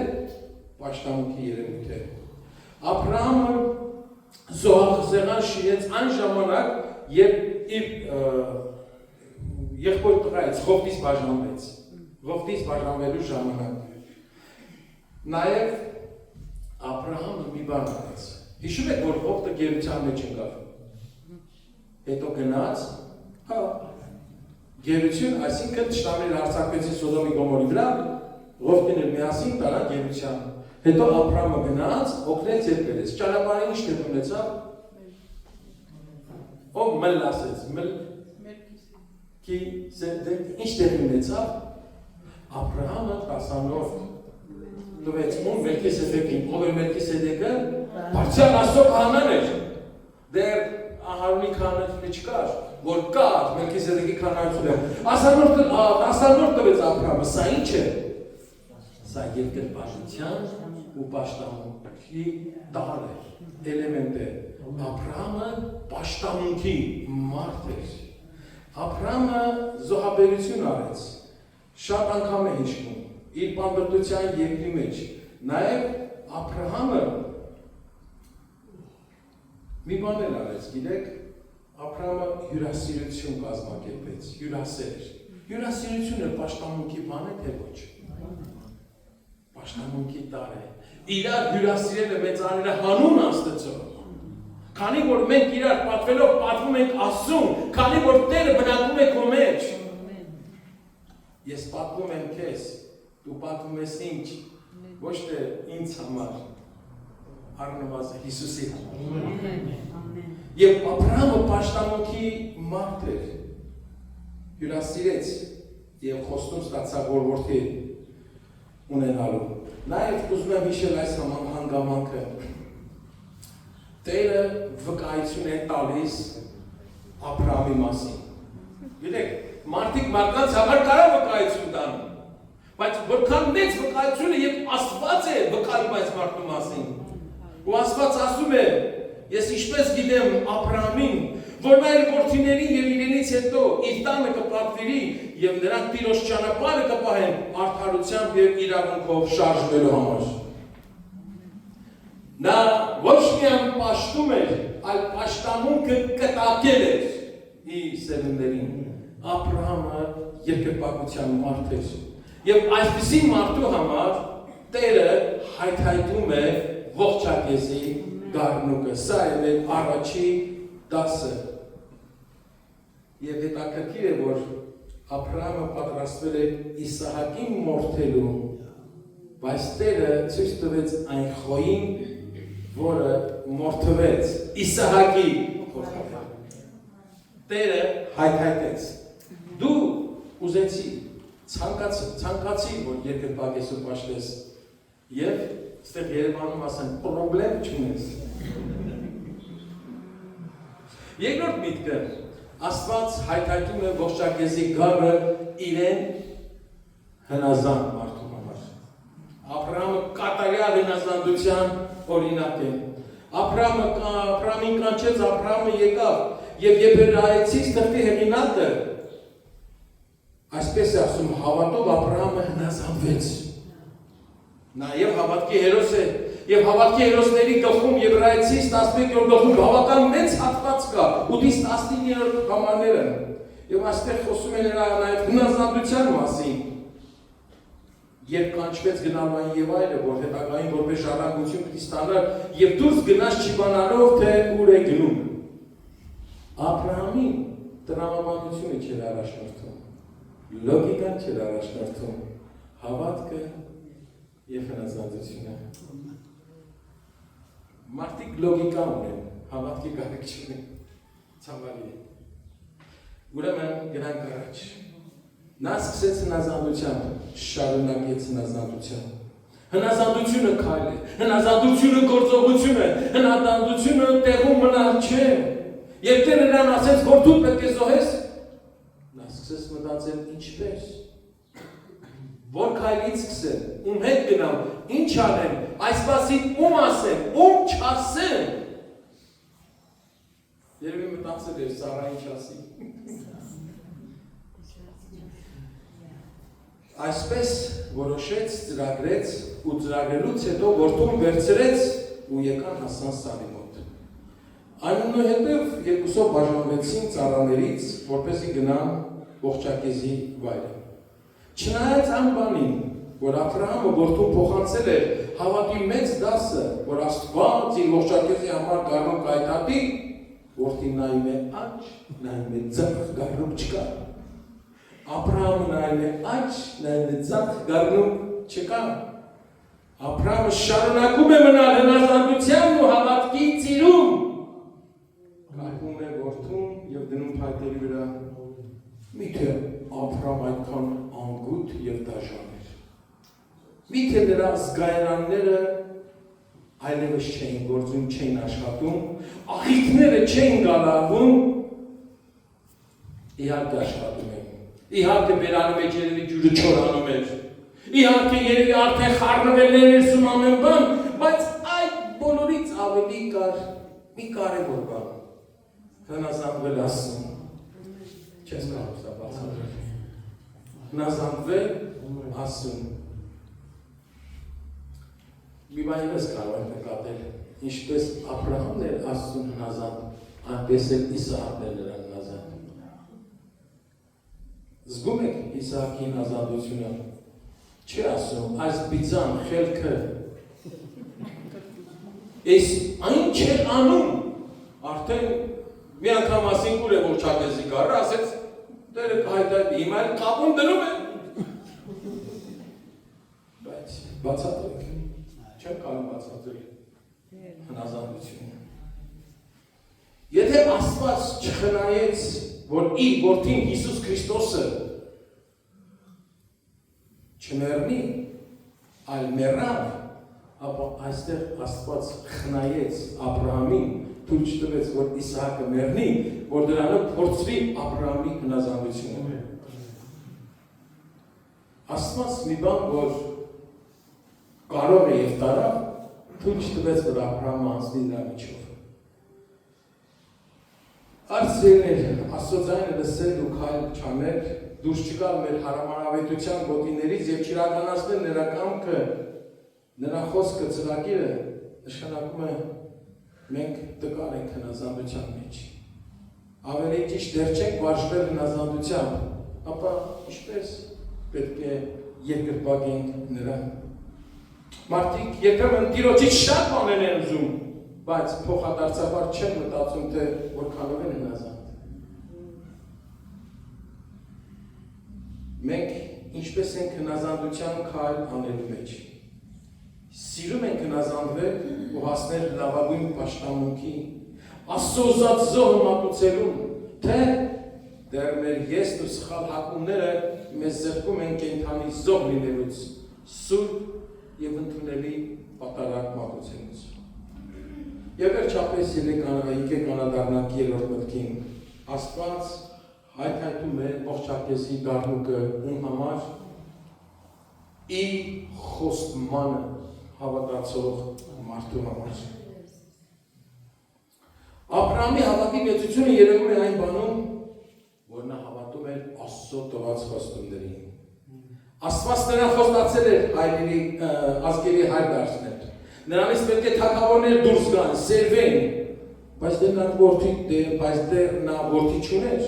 պաշտամունքի երևույթ է։ Աբրահամը զոհասեղան շինեց այն ժամանակ, երբ իր եղբոր տղայից Ղովտից բաժանվեց, Ղովտից բաժանվելու ժամանակ։ Նաև Աբրահամը մի բան արեց։ Հիշում եք, որ Ղովտը գերության մեջ ընկավ։ Հետո գնաց, հա, գերություն, այսինքն թշնամիները հարձակվեցին Սոդոմի Գոմորի վրա, Ղովտին էլ միասին տարան գերության։ Հետո Աբրահամը գնաց, օգնեց եւ բերեց։ Ճանապարհին ինչ տեղ ունեցավ։ Ով մել ասեց, մել Ki ինչ տեղի ունեցավ Աբրահամը 10-ով տվեց ում Մելքիսեդեկին, ով էր Մելքիսեդեկը, բարձրյալ Աստծո քահանան էր, դեռ Ահարոնի քահանությունը չկար, որ կար Մելքիսեդեկի քահանությունը, 10-ով տվեց Աբրահամը, սա ինչ է, սա երկրպագության ու պաշտամունքի տար է, էլեմենտ է, Աբրահամը պաշտամունքի մարդ էր, Աբրահամը զոհաբերություն արեց, շատ անգամ է հիշում, իր պանդրտության երկրի մեջ, նաև Աբրահամը մի բան էլ արեց, գիտեք, Աբրահամը հյուրասիրություն կազմակերպեց, հյուրասեր, հյուրասիրությունը պաշտամունքի բան է, թե ոչ, պաշտամունքի տար է, իրար հյուրասիրելը մեծարելը հանուն Աստծո, Քանի որ մենք իրար պատվելով պատվում ենք Աստծուն, քանի որ Տերը բնակվում է քո մեջ։ Ես պատվում եմ քեզ, դու պատվում ես ինչ, ոչ թե ինձ համար, առնվազն Հիսուսի համար։ Եվ Աբրահամը պաշտամունքի մարդ էր, հյուրասիրեց եւ խոստում ստացավ որ որդի ունենալու։ Նաեւ ուզում եմ հիշել այս հանգամանքը Տերը վկայություն է տալիս Աբրահամի մասին։ Գիտեք, մարդիկ մարդկանց համար կարող վկայություն տան, բայց որքան մեծ վկայությունը եւ Աստված է վկայում այս մարդու մասին։ Ու Աստված ասում է, ես ինչպես գիտեմ Աբրահամին, որ նա իր որդիներին եւ իրենից հետո իր տանը կպատվիրի եւ նրանք Տիրոջ ճանապարհը կպահեն արդարությամբ եւ իրավունքով շարժվելու համար։ Նա ոչ միայն պաշտում էր, այլ պաշտամունքը կտակել էր իր սերունդերին։ Աբրահամը երկրպագության մարդ էր։ Եվ այսպիսի մարդու համար Տերը հայթայթում է ողջակեզի գառնուկը։ Սա է մեր առաջի դասը։ Եվ հետաքրքիր է, որ Աբրահամը պատրաստվել է Իսահակին մորթելու, բայց Տերը ցույց տվեց այն խոյին, որը մորթվեց Իսահակի փոխարեն։ Տերը հայթայթեց։ Դու ուզեցի, ցանկացի, որ երկրպագես ու պաշտես, եւ այստեղ Երևանում ասեն, պրոբլեմ չունես։ Երկրորդ միտքը, Աստված հայթայթում է ողջակեզի գառը իրեն հնազանդ մարդու համար։ Աբրահամը կատարյալ հնազանդության օրինակ է։ Աբրահամին կանչեց, Աբրահամը եկավ, եւ Եբրայեցիս թղթի հեղինակը այսպես է ասում, հավատով Աբրահամը հնազանդվեց։ Նաեւ հավատքի հերոս է, եւ հավատքի հերոսների գլխում Եբրայեցիս 11-րդ գլխում բավական մեծ հատված կա, 8-ից 19-րդ համարները։ Եվ այստեղ խոսում է նրա նաեւ հնազանդության մասին։ Երբ կանչվեց գնալու այն եւ այլը, որ հետագային որպես ժառանգություն պիտի ստանար եւ դուրս գնաց չիմանալով թե ուր է գնում։ Աբրահամին տրամաբանությունը չէր առաջնորդում, լոգիկան չէր առաջնորդում, հավատքը եւ հնազանդությունը։ Մարդիկ լոգիկա ունեն, հավատքի կարիք չունեն, ցավալի է։ Ուրեմն գնանք առաջ։ Նա սկսեց հնազանդությամբ, շարունակեց հնազանդությամբ։ Հնազանդությունը քայլ է, հնազանդությունը գործողություն է, հնազանդությունը տեղում մնալ չէ։ Երբ Տերը նրան ասեց, որ դու պետք է զոհես, նա սկսեց մտածել ինչպես։ Որ քայլից սկսել, ում հետ գնամ, ինչ անեմ, այս մասին ում ասեմ, ում չասեմ։ Երևի մտածել էր Սառա ինչ ասի։ Այսպես որոշեց, ծրագրեց ու ծրագրելուց հետո որդուն վերցրեց ու եկան հասան Սարի մոտ։ Այնուհետև երկուսով բաժանվեցին ծառաներից, որպեսզի գնան ողջակեզի վայրը։ Չնայած այն բանին, որ Աբրահամը որդուն փոխանցել էր հավատի մեծ դասը, որ Աստված իր ողջակեզի համար գառնուկ կայտատի, որդին նայում է աջ, նայում է ձախ, գառնուկ չկա։ Աբրահամը նայում է աջ, նայում է ձախ, գառնուկ չկա։ Աբրահամը շարունակում է մնալ հնազանդության ու հավատքի ծիրում։ Կայքում է որդուն եւ դնում փայտերի վրա։ Միթե Աբրահամ այդքան անգութ եւ դաժան էր։ Միթե նրա զգայարանները այլևս չէին գործում, չէին աշխատում, աղիքները չէին գալարվում, իհարկե աշխատում էին։ Իհարկե բերանի մեջ երևի ջուրը չորանում էր։ Իհարկե երևի արդեն խառնվել էր սում ամեն բան, բայց այդ բոլորից ավելի կար մի կարևոր բան։ Հնազանդվել Աստծուն։ Չես կարող սա բացատրել։ Հնազանդվել Աստծուն։ Մի բան ես կարող եմ նկատել, ինչպես Աբրահամն էր Աստծուն հնազանդ, այնպես էլ Իսահակն էր նրան հնազանդ։ Զգում եք Իսահակի հնազանդությունը, չի ասում, այս բիծան խելքը, այս այն չէր անում, արդեն մի անգամ ասին կուր է ողջակեզի գառը, ասեց, Տերը կհայտայտի, հիմա էլ կապում դնում է։ Բայց բացատրեք, չեմ կարող բացատրել հնազանդությունը։ Եթե Աստված չխնայեց, որ իր որդին Հիսուս Քրիստոսը չմեռնի, այլ մեռավ, ապա այստեղ Աստված խնայեց Աբրահամին, թույլ չտվեց, որ Իսահակը մեռնի, որ դրանով փորձվի Աբրահամի հնազանդությունը։ Աստված մի բան, որ կարող է եւ տարավ, թույլ չտվեց, որ Աբրահամը անցնի նրա միջով։ Արծերներ, Աստծոյանը լսել ու քայլ չանել, դուրս չգալ մեր հարամանավետության գոտիներից եւ չիրականացնել նրա կամքը, նրա խոսքը, ծրագիրը, նշանակում է մենք տկար ենք հնազանդության մեջ։ Ավելի ճիշտ դեռ չենք վարժվել հնազանդությամբ, ապա ինչպես պետք է երկրպագենք նրան։ Մարդիկ երբեմն Տիրոջից շատ բաներ են ուզում, բայց փոխադարձաբար չեն մտածում, թե որքանով են հնազանդ։ Մենք ինչպես ենք հնազանդության քայլ անելու մեջ։ Սիրում ենք հնազանդվել ու հասնել լավագույն պաշտամունքի, Աստծո ուզած զոհը մատուցելու, թե դեռ մեր եսն ու սխալ հակումները մեզ զրկում են կենդանի զոհ լինելուց, սուրբ եւ ընդունելի պատարակ մատուցելուց։ Եվ վերջապես եկեք անդառնանք երրորդ մտքին։ Աստված հայթայթում է ողջակեզի գառնուկը ում համար իր խոստմանը հավատացող մարդու համար։ Աբրահամի հավատի մեծությունը երևում է այն բանում, որ նա հավատում էր Աստծո տված խոստումներին։ Աստված նրան խոստացել էր հայրերի ազգերի հայր դարձնել։ Նրանից պետք է թագավորներ դուրս գան, սերվեն, բայց դեռ նա որդի չուներ։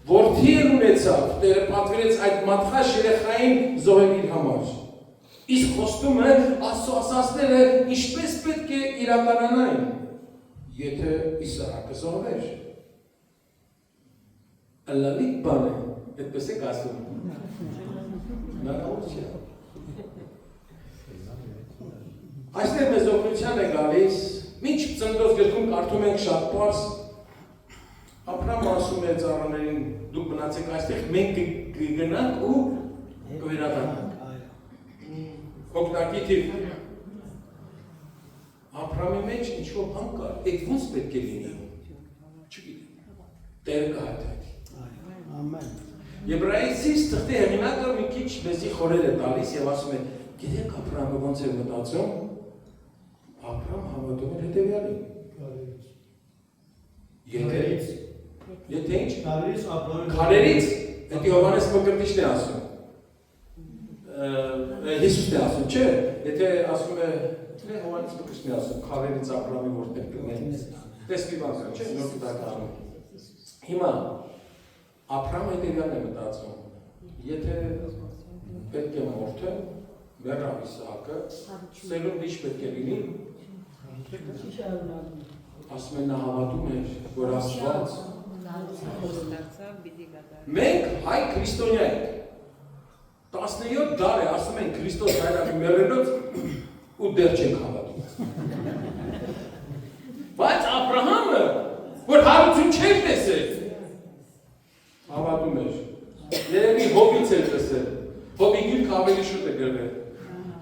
Որդի էլ ունեցավ, Տերը պատվիրեց այդ մատխաշ երեխային զոհել իր համար։ Իսկ խոստումը Աստծո ասածները ինչպես պետք է իրականանային, եթե Իսահակը զոհվեր։ Ալլալիկ բան է, այդպես եք ասում։ Հնարավոր չէ։ Այստեղ մեզ օգնության է գալիս, մինչ Ծննդոց գրքում կարդում ենք շատ պարզ, Աբրահամը ասում է ծառաներին, դուք մնացեք այստեղ, մենք կգնանք ու կվերադառնանք։ Օգնակի թիվ։ Աբրահամի մեջ ինչ-որ բան կար, այդ ոնց պետք է լինի։ Չգիտեմ։ Տերը կհայթայթի։ Ամեն։ Եբրայեցիս թղթի հեղինակը մի քիչ մեզի խորեր է տալիս եւ ասում է, գիտեք Աբրահամը ոնց էր մտածում։ Աբրահամ հավատում էր հետևյալին։ Եթե ինչ? Քարերից, դա Հովհաննես Մկրտիչն է ասում։ Հիսուսն է ասում, չէ՞։ Եթե ասում է, թե Հովհաննես Մկրտիչն է ասում, քարերից Աբրահամի որդեր կլինեն։ Տեսքի բան կա, չէ՞, նոր Տիրականում։ Հիմա Աբրահամը հետևյալն է մտածում։ Եթե պետք է մորթը, մեռավ Իսահակը, սերունդ ինչ պետք է լինի։ Ասում են նա հավատում էր, որ Աստված մենք հայ քրիստոնյա ենք 17 դար է ասում են Քրիստոս հայրապի մեռելուց ու դեռ չենք հավատում բայց Աբրահամը որ հարություն չէր տեսել հավատում էր երևի հոբից էր տեսել հոբի գիրք ավելի շուտ է գրվել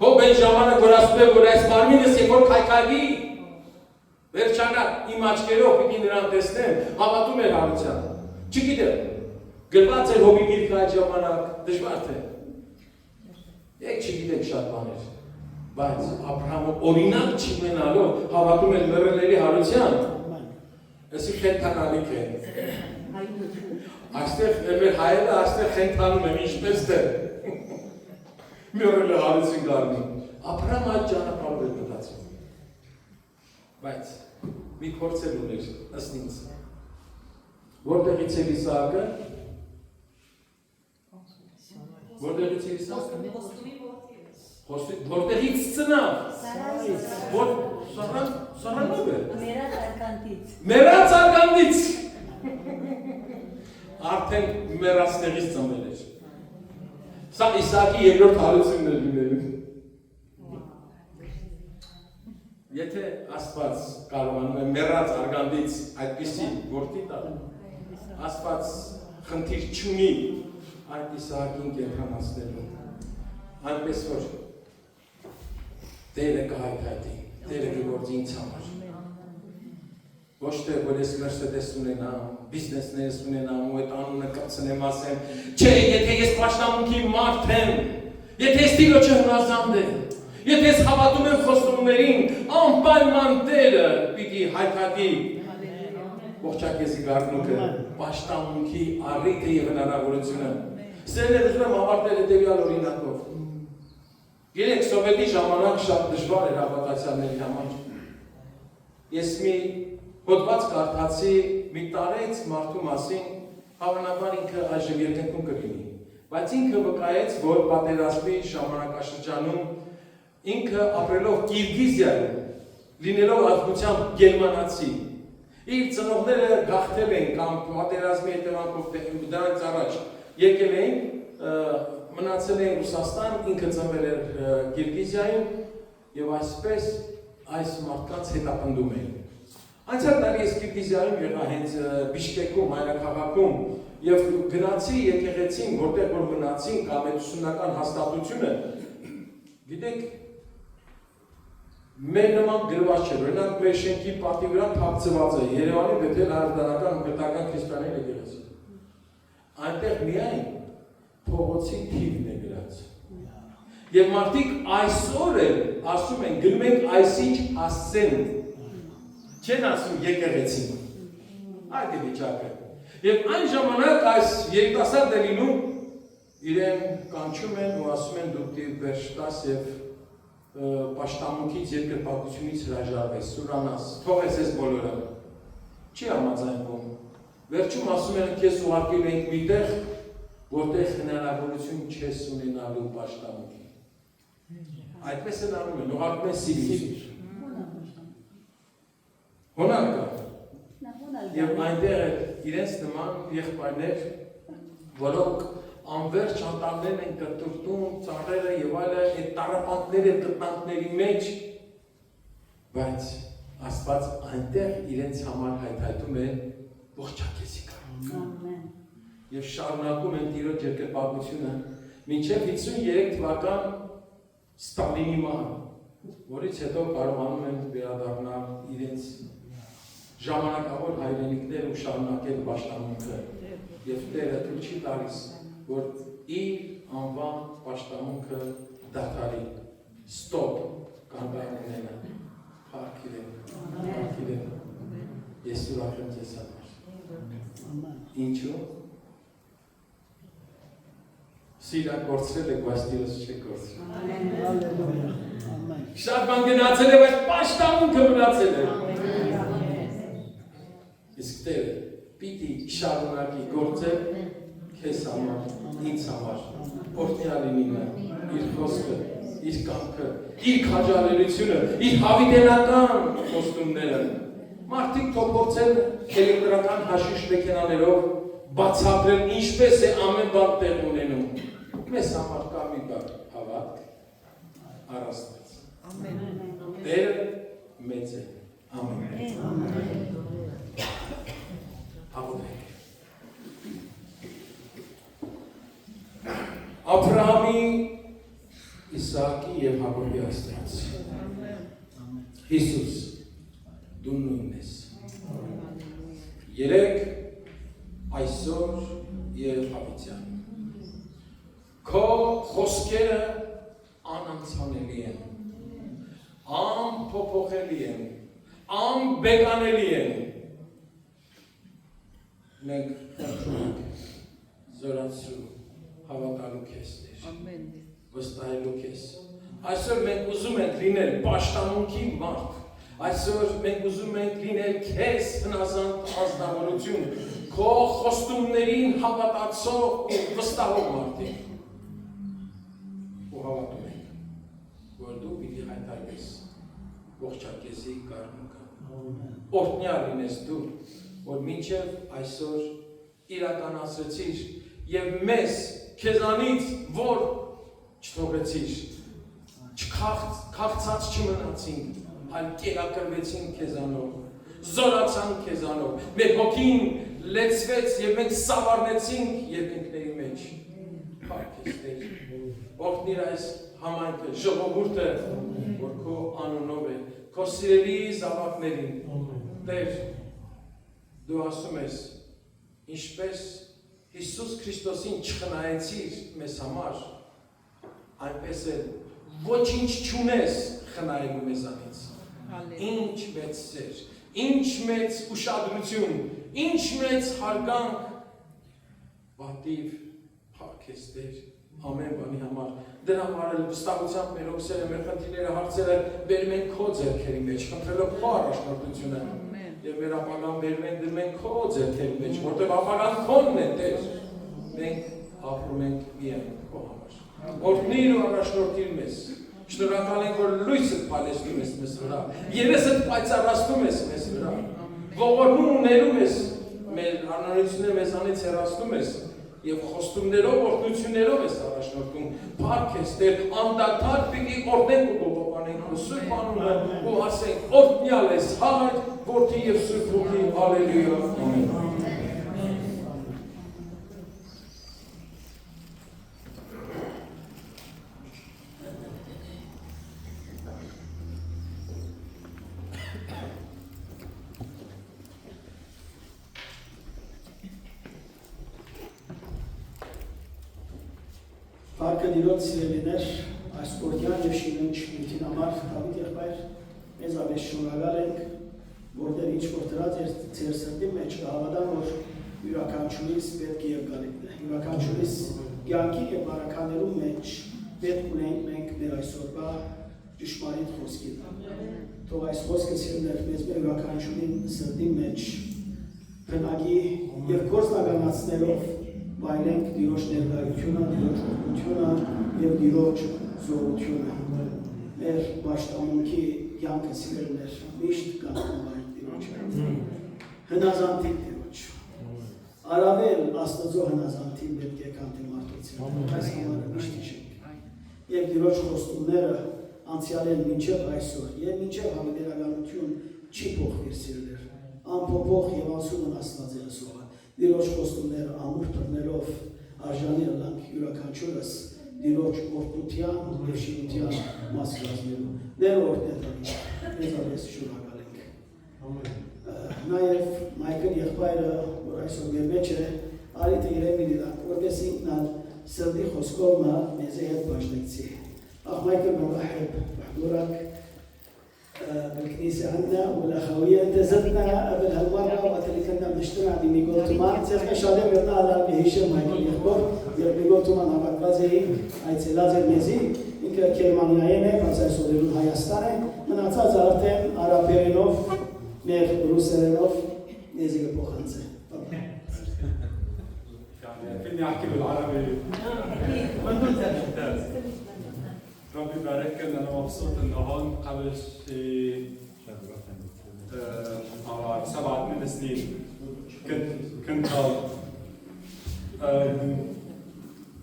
հոբ այն ժամանակ որ ասում է որ այս մարմինս երբ որ քայքայվի վերջանակ իմ աչքերով պիտի նրան տեսնեմ, հավատում էր հարության։ Չգիտեմ, գրված էր հոբի գիրքը այդ ժամանակ, դժվար թե։ Եկ չգիտեք շատ բաներ, բայց Աբրահամը օրինակ չունենալով հավատում էր մեռելների հարության։ Այսի խենթանալիք է։ Այստեղ մեր հայերը այստեղ խենթանում են ինչպես թե։ Մեռելը հարություն գարնի։ Աբրահամը այդ ճանապարհով էր մտածում։ Բայց մի փորձել ուներ ըստ ինձ։ Որտեղից էր Իսահակը։ Որտեղից էր Իսահակը։ Որտեղից ծնավ։ Որ Սարայով է։ Մեռած արգանդից։ Արդեն մեռածներից ծնվել էր։ Սա Իսահակի երկրորդ հարությունն էր լինելու։ Եթե Աստված կարողանում է մեռած արգանդից այդպիսի որդի տալ, Աստված խնդիր չունի այդ Իսահակին կենդանացնելու, այնպես որ Տերը կհայթայթի, Տերը կգործի ինձ համար։ Ոչ թե որ ես Մերսեդես ունենամ, բիզնեսներս ունենամ ու այդ անունը կպցնեմ ասեմ, չէ, եթե ես պաշտամունքի մարդ եմ, եթե ես Տիրոջը հնազանդ եմ, եթե ես հավատում եմ խոստումներին, անպայման Տերը պիտի հայթայթի ողջակեզի գառնուկը, պաշտամունքի առիթը եւ հնարավորությունը։ Սերներ ուզում եմ ավարտել հետեւյալ օրինակով։ Գիտեք, սովետի ժամանակ շատ դժվար էր հավատացյալների համար։ Ես մի հոդված կարդացի մի տարեց մարդու մասին, հավանաբար ինքը այժմ երկնքում կլինի, բայց ինքը վկայեց, որ պատերազմի ժամանակաշրջանում ինքը ապրելով Կիրգիզիայում, լինելով ազգությամբ գերմանացի, իր ծնողները գաղթել էին կամ պատերազմի հետևանքով դրանից առաջ եկել էին, մնացել էին Ռուսաստան, ինքը ծնվել էր Կիրգիզիայում եւ այսպես այս մարդկանց հետապնդում էին։ Անցյալ տարի ես Կիրգիզիայում եղա հենց Բիշկեկում, հայրաքաղաքում եւ գնացի եկեղեցին, որտեղ որ մնացին կամեցությունական հաստատությունը, գիտեք, մեր նման գրված չէ, օրինակ մեր շենքի պատի վրա թաքցված է Երևանի Բեթել հայրենական գտական քրիստոնյա եկեղեցի։ Այնտեղ միայն փողոցի թիվն է գրած։ Եվ մարդիկ այսօր էլ ասում են, գրում են այսինչ հասցեն, չեն ասում եկեղեցին։ Այդ է վիճակը։ Եվ այն ժամանակ այս երիտասարդ է լինում, իրեն կանչում են ու ասում են դուք վերջ տաս եւ պաշտամունքից երկրպագությունից հրաժարվես, սուրանաս, թողես ես բոլորը։ Չի համաձայնվում։ Վերջում ասում են քեզ ուղարկել ենք միտեղ, որտեղ հնարավորություն չես ունենալու պաշտամունքի։ Այդպես են անում են, ուղարկում են Սիրիա։ Հոնար կա։ Եվ այնտեղ իրենց նման եղբայրներ, որոնք անverջ անտառներ են կտրտում, ծառերը եւ այլը, այդ տառապանքները գտնանքների մեջ, բայց Աստված այնտեղ իրենց համար հայթայթում է ողջակեզի կառուցում։ Եվ շարունակում են Տիրոջ երկրպագությունը մինչև 53 թվական Ստալինի մահը, որից հետո կարողանում են վերադառնալ իրենց ժամանակավոր հայրենիքներ ու շարունակել պաշտամունքը եւ Տերը թույլ չի տալիս, որ իր անվան պաշտամունքը դադարի, ստոպ կանգառ ունենա, փառքի դեմ, ես ուրախ եմ ձեզ համար, ինչու, սիրան կործրել եք, բայց Տիրոց չեք կործրել, շատ բան գնացել է, բայց պաշտամունքը մնացել է, իսկ Տերը պիտի շարունակի գործել քեզ համար, ինձ համար, օրհնյալ լինի նա, իր խոսքը, իր կամքը, իր քաջալերությունը, իր հավիտենական խոստումները։ Մարդիկ փոխորձեն էլեկտրական հաշիշ մեքենաներով բացատրել ինչպես է ամեն բան տեղ ունենում։ Մեզ համար կա մի բան, հավատք, առաստված։ Ամեն։ Տերը մեծ է։ Ամեն։ Աղոթենք։ Աբրահամի, Իսահակի եւ Հակոբի Աստված։ Հիսուս, դու նույնն ես։ Երեք, այսօր եւ հավիտյան։ Քո խոսքերը անանցանելի են, անփոփոխելի են, անբեկանելի են։ Մենք խնդրում ենք զորացրու հավատալու քեզ Տեր, վստահելու քեզ։ Այսօր մենք ուզում ենք լինել պաշտամունքի մարդ, այսօր մենք ուզում ենք լինել քեզ հնազանդ ազնվորություն, քո խոստումներին հավատացող ու վստահող մարդիկ։ Ու հավատում ենք, որ դու պիտի հայտարարես ողջակեզի կառնուկը։ Օրհնյալ լինես դու, որ մինչև այսօր իրականացրեցիր եւ մեզ քեզանից որ չթողեցիր, քաղցած չմնացինք, այլ կերակրվեցինք քեզանով, զորացանք քեզանով, մեր հոգին լեցվեց եւ մենք սավառնեցինք երկնքների մեջ։ Փառք Տեր, օրհնիր այս համայնքը, ժողովուրդը, որ քո անունով է, քո սիրելի զավակներին, Տեր, դու ասում ես, ինչպես Հիսուս Քրիստոսին չխնայեցիր մեզ համար, այնպես էլ ոչինչ չունես խնայելու մեզանից։ Ինչ մեծ սեր, ինչ մեծ ուշադրություն, ինչ մեծ հարգանք, պատիվ, փառք ես Տեր, ամեն բանի համար։ Դրա համար էլ վստահությամբ մեր օգսերը, մեր խնդիրները, հարցերը բերում ենք քո ձեռքերի մեջ, խնդրելով քո առաջնորդությունը։ Եվ մեր ապագան բերում ենք դրում ենք քո ձեռքերի մեջ, որտեղ ապագան քոնն է Տեր։ Մենք ապրում ենք միայն քո համար։ Օրհնիր ու առաջնորդիր մեզ, Շնորհակալ ենք, որ լույսը պալեցնում ես մեզ վրա, երեսդ պայծառացնում ես մեզ վրա, ողորմում ունենում ես, մեր անօրենությունները մեզանից հեռացնում ես եւ խոստումներով, օրհնություններով ես առաջնորդում, փառք ես Տեր, անդադար պիտի օրհնենք ու ողորմենք քո սուրբ անունը ու ասենք օրհնյալ ես Հայր, Որդի եւ Սուրբ Հոգի, հալելույա, ամեն։ Փառքը Տիրոջ սիրելիներ, այս օրդյան եւ շինչ նյութին համար Դավիթ եղբայր մեզ ավելի շնորհակալ ենք, որտեղ ինչ որ դրած էր ձեր սրտի մեջ հավատամ, որ յուրաքանչյուրիս պետք է եկալիքն է, յուրաքանչյուրիս կյանքի եւ բարականերու մեջ պետք ունենք մենք մեր այսօրվա ճշմարիտ խոսքին։ Թող այս խոսքը սիրելիներ մեզ մեր յուրաքանչյուրին սրտի մեջ բնակի եւ գործնականացնելով վայելենք Տիրոջ ներկայությունը, Տիրոջ օրհնությունը եւ Տիրոջ զորությունը։ Մեր պաշտամունքի կյանքը սիրելիներ միշտ կանխում Տիրոջը։ Հնազանդի Տիրոջ։ Արավել Աստծո հնազանդին պետք է կանտի մարդուցին։ Այս համարը միշտ հիշենք։ Եվ Տիրոջ խոստումները անցյալեն մինչև այսօր եւ մինչև համբերականություն չի փոխվի սիրելիներ։ Անփոփոխ եւ անսուգն Աստված է ասողը։ Տիրոջ խոստումները ամուր բռնելով արժանի ըլանք յուրաքանչյուրս Տիրոջ օրհնության եւ շինության մաս կազմելու։ Ներ օրհնեթանից մեզ ավելի շնորհակալ ենք։ Ամեն։ Նաեւ Մայքլ եղբայրը, որ այսօր մեր մեջ է, արիթը իրեն դիլակ, որպես ինքնալ սրտի խոսքով մեզ հետ բաժնեցի։ Ախ Մայքլ مرحب بحضورك بالكنيسة عندنا والأخوية أنت زرتنا قبل هالمرة وقت اللي كنا بنجتمع بميغول تومان زرنا شادي بيطلع على بهيشم هاي يخبر ميغول تومان هذا كذي هاي تلازم مزي إنك كلمة عينه بس أسولف هاي أستانه من أتصل زارتين عربيينوف مير روسينوف نزيك بوخانسة يعني فيني أحكي بالعربي ممتاز ربي يبارك لنا. انا مبسوط انه هون قبل شيء 7-8 سنين كنت هون.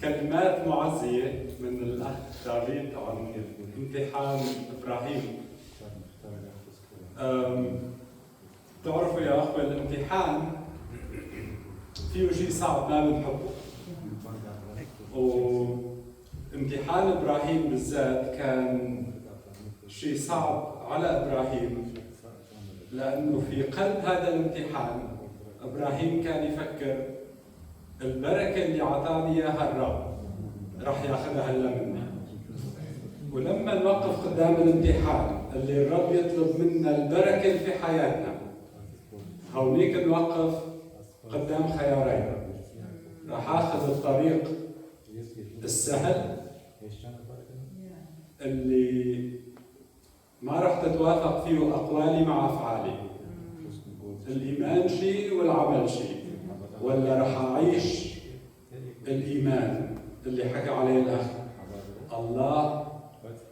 كلمات معزية من الاخ دافيد عن امتحان ابراهيم. بتعرفوا يا اخوة الامتحان فيه شيء صعب ما بنحبه. امتحان ابراهيم بالذات كان شيء صعب على ابراهيم لانه في قلب هذا الامتحان ابراهيم كان يفكر البركه اللي اعطاني اياها الرب راح ياخذها هلا مني. ولما نوقف قدام الامتحان اللي الرب يطلب منا البركه اللي في حياتنا هونيك نوقف قدام خيارين. راح اخذ الطريق السهل اللي ما راح تتوافق فيه أقوالي مع أفعالي. الإيمان شيء والعمل شيء. ولا راح أعيش الإيمان اللي حكى عليه الأخ. الله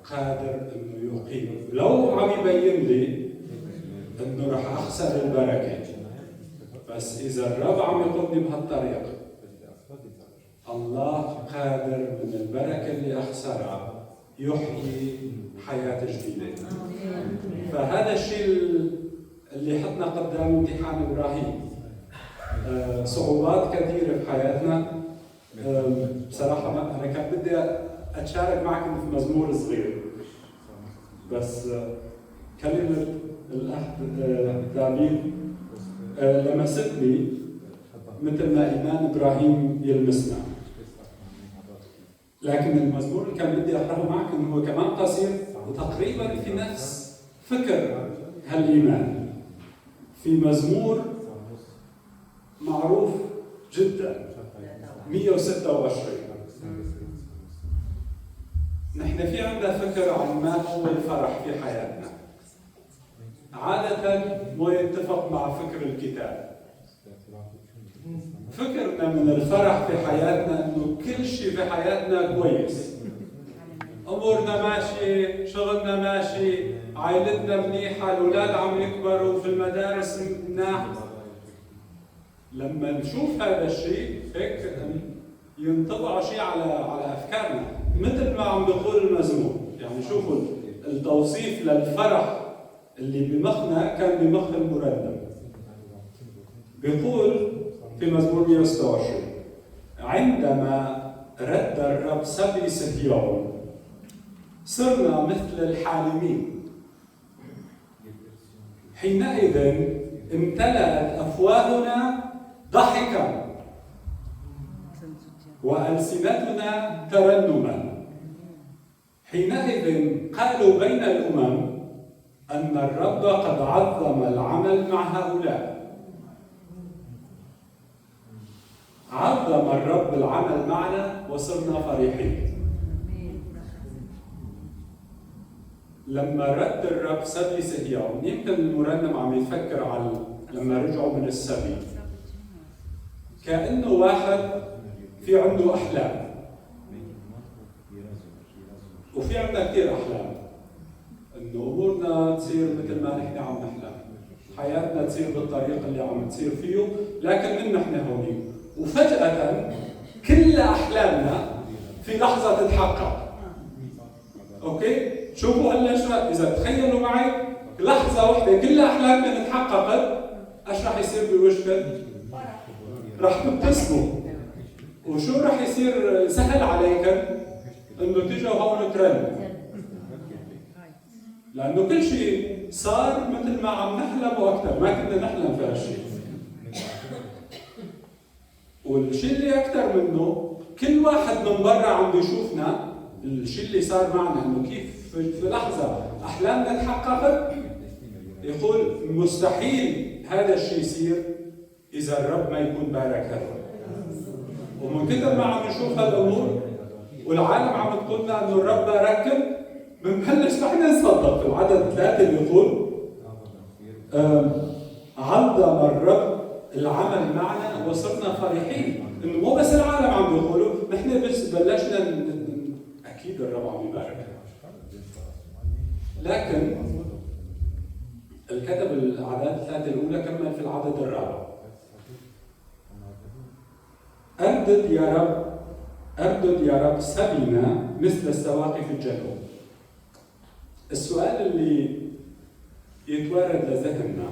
قادر إنه يقيم. لو عم يبين لي إنه راح أخسر البركة. بس إذا الرب عم يقودني بهالطريق الله قادر من البركة اللي أخسرها يحيي حياة جديدة. فهذا الشيء اللي حطنا قدام امتحان إبراهيم. صعوبات كثيرة في حياتنا. بصراحة أنا كان بدي أتشارك معكم في مزمور صغير بس كلمة الأخ دافيد لمستني مثل ما إيمان إبراهيم يلمسنا. لكن المزمور اللي كان بدي أقرأه معكم هو كمان قصير وتقريبا في نفس فكر هالإيمان. في مزمور معروف جدا 126. نحن في عندنا فكر عن ما هو الفرح في حياتنا. عادة ما يتفق مع فكر الكتاب. فكرنا من الفرح في حياتنا انه كل شيء في حياتنا كويس. امورنا ماشيه، شغلنا ماشي، عائلتنا منيحه، الاولاد عم يكبروا في المدارس مناح. لما نشوف هذا الشيء هيك ينطبع شيء على افكارنا، مثل ما عم بيقول المزمور. يعني شوفوا التوصيف للفرح اللي بمخنا كان بمخ المرنم. بيقول في مزمور 126: عندما رد الرب سبي صهيون صرنا مثل الحالمين، حينئذ امتلأت أفواهنا ضحكا وألسنتنا ترنما. حينئذ قالوا بين الأمم أن الرب قد عظم العمل مع هؤلاء. عظم الرب العمل معنا وصرنا فرحين. لما رد الرب سبي صهيون، يمكن المرنم عم يفكر على لما رجعوا من السبي، كأنه واحد في عنده أحلام، وفي عندنا كثير أحلام، إنه أمورنا تصير مثل ما نحن عم نحلم، حياتنا تصير بالطريق اللي عم تصير فيه، لكن من نحن هوني وفجأة كل أحلامنا في لحظة تتحقق. أوكي؟ شوفوا هلا إذا تخيلوا معي لحظة واحدة كل أحلامنا تحققت، إيش رح يصير بوجهكم؟ رح تبتسموا. وشو رح يصير سهل عليكم؟ إنه تجوا هون ترنوا. لأنه كل شيء صار مثل ما عم نحلم وأكثر، ما كنا نحلم في هالشيء. والشيء اللي أكثر منه كل واحد من برا عم بيشوفنا الشيء اللي صار معنا، إنه كيف في لحظة أحلامنا تحققت. يقول مستحيل هذا الشيء يصير إذا الرب ما يكون بارك هذا. ومن كثر ما عم نشوف هالأمور والعالم عم تقول لنا إنه الرب بارككم، بنبلش نحن نصدق. في العدد 3 بيقول عظم الرب العمل معنا وصرنا فرحين. إنه مو بس العالم عم بيقولوا، نحن بس بلشنا أكيد الرب عم يبارك. لكن الكتب الأعداد 3 الأولى كمل في العدد 4: أردد يا رب سبينا مثل السواقي في الجنوب. السؤال اللي يتوارد لذهننا،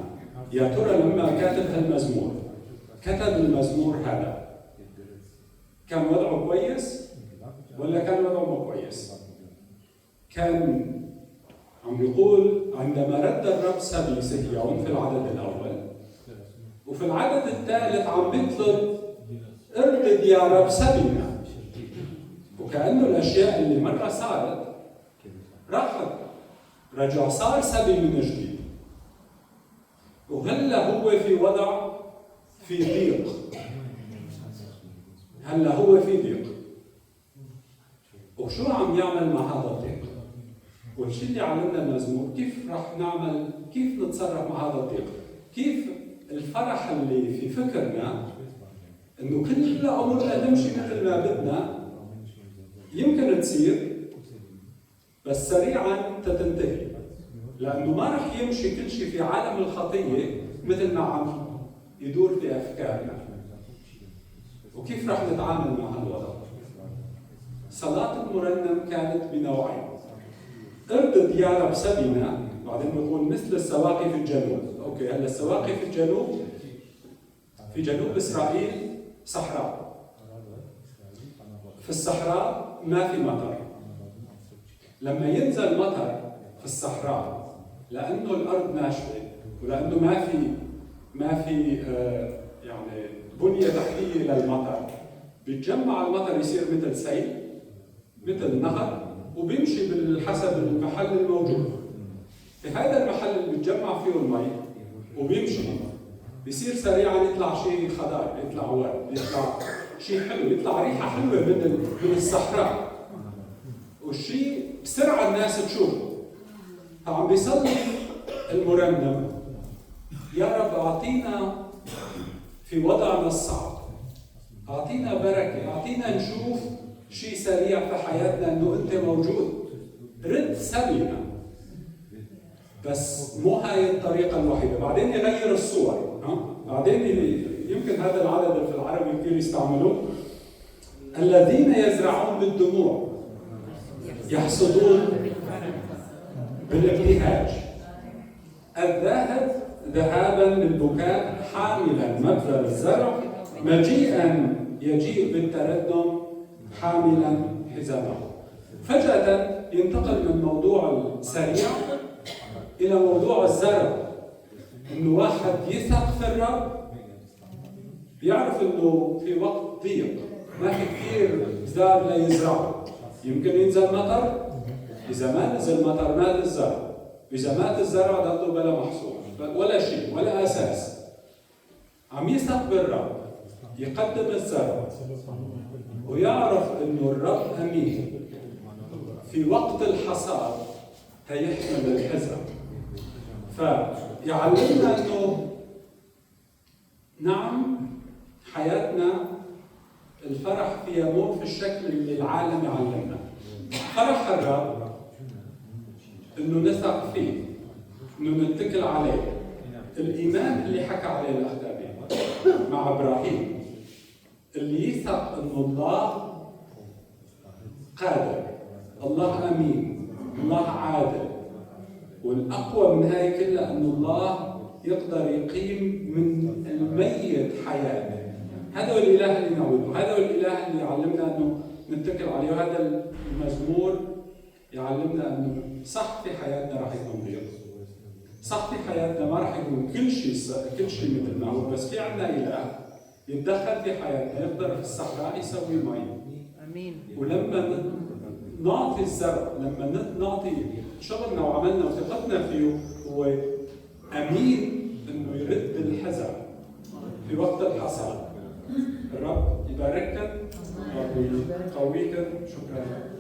يا ترى لما كاتب هالمزمور كتب المزمور هذا كان وضعه كويس ولا كان وضعه مو كويس؟ كان عم بيقول عندما رد الرب سبي صهيون في العدد الأول، وفي العدد الثالث عم بيطلب اردد يا رب سبينا، وكأنه الأشياء اللي مرة صارت راحت، رجع صار سبي من جديد. وهلا هو في وضع في ضيق، هلا هو في ضيق. وشو عم يعمل مع هذا الضيق؟ والشيء اللي علمنا المزمور كيف رح نعمل، كيف نتصرف مع هذا الضيق، كيف الفرح اللي في فكرنا انه كل امورنا تمشي مثل ما بدنا يمكن تصير، بس سريعا تنتهي، لانه ما رح يمشي كل شيء في عالم الخطيه مثل ما عم يدور في افكارنا. وكيف رح نتعامل مع هالوضع؟ صلاة المرنم كانت بنوعين: اردد يا رب سبينا، بعدين بيقول مثل السواقي في الجنوب. اوكي، هلا السواقي في الجنوب، في جنوب اسرائيل صحراء، في الصحراء ما في مطر. لما ينزل مطر في الصحراء، لانه الارض ناشفه ولانه ما في يعني بنيه تحتيه للمطر، بيتجمع المطر يصير مثل سيل، مثل نهر، وبيمشي بحسب المحل الموجود. في هذا المحل اللي بيتجمع فيه المي وبيمشي، بيصير سريعا يطلع شيء خضار، يطلع ورد، يطلع شيء حلو، يطلع ريحه حلوه من الصحراء، والشيء بسرعه الناس تشوفه. فعم بيصلي المرنم: يا رب اعطينا في وضعنا الصعب، اعطينا بركه، اعطينا نشوف شيء سريع في حياتنا انه انت موجود. رد سليمة، بس مو هاي الطريقة الوحيدة. بعدين يغير الصور، بعدين يمكن هذا العدد في العربي كثير يستعملوه: الذين يزرعون بالدموع يحصدون بالابتهاج، الذاهب ذهابا للبكاء حاملا مبذر الزرع، مجيئا يجيء بالتردم حاملا حزامه. فجأة ينتقل من موضوع السريع إلى موضوع الزرع، إنه واحد يثق في الرب، بيعرف إنه في وقت ضيق ما في كثير زار ليزرعه، يمكن ينزل مطر، إذا ما نزل مطر مات الزرع، إذا مات الزرع ضله بلا محصول ولا شيء ولا أساس. عم يثق بالرب، يقدم الزرع ويعرف إنه الرب أمين، في وقت الحصاد هيحمل الحزم. فيعلمنا إنه نعم حياتنا الفرح فيها مو في الشكل اللي العالم يعلمنا. فرح الرب إنه نثق فيه، إنه نتكل عليه. الإيمان اللي حكى عليه الأخ مع إبراهيم، اللي يثق إنه الله قادر، الله أمين، الله عادل، والأقوى من هاي كلها إنه الله يقدر يقيم من الميت حياة. هذا هو الإله اللي نعبده، هذا هو الإله اللي يعلمنا إنه نتكل عليه. وهذا المزمور يعلمنا إنه صح في حياتنا راح يكون ضيق، صح في حياتنا ما راح يكون كل شيء مثل ما هو، بس في عندنا إله يتدخل في حياتنا، يقدر في الصحراء يسوي مي. امين. ولما نعطي الزرع، لما نعطي شغلنا وعملنا وثقتنا فيه، هو امين انه يرد الحزن في وقت الحصاد. الرب يبارككم، الرب يقويكم. شكرا.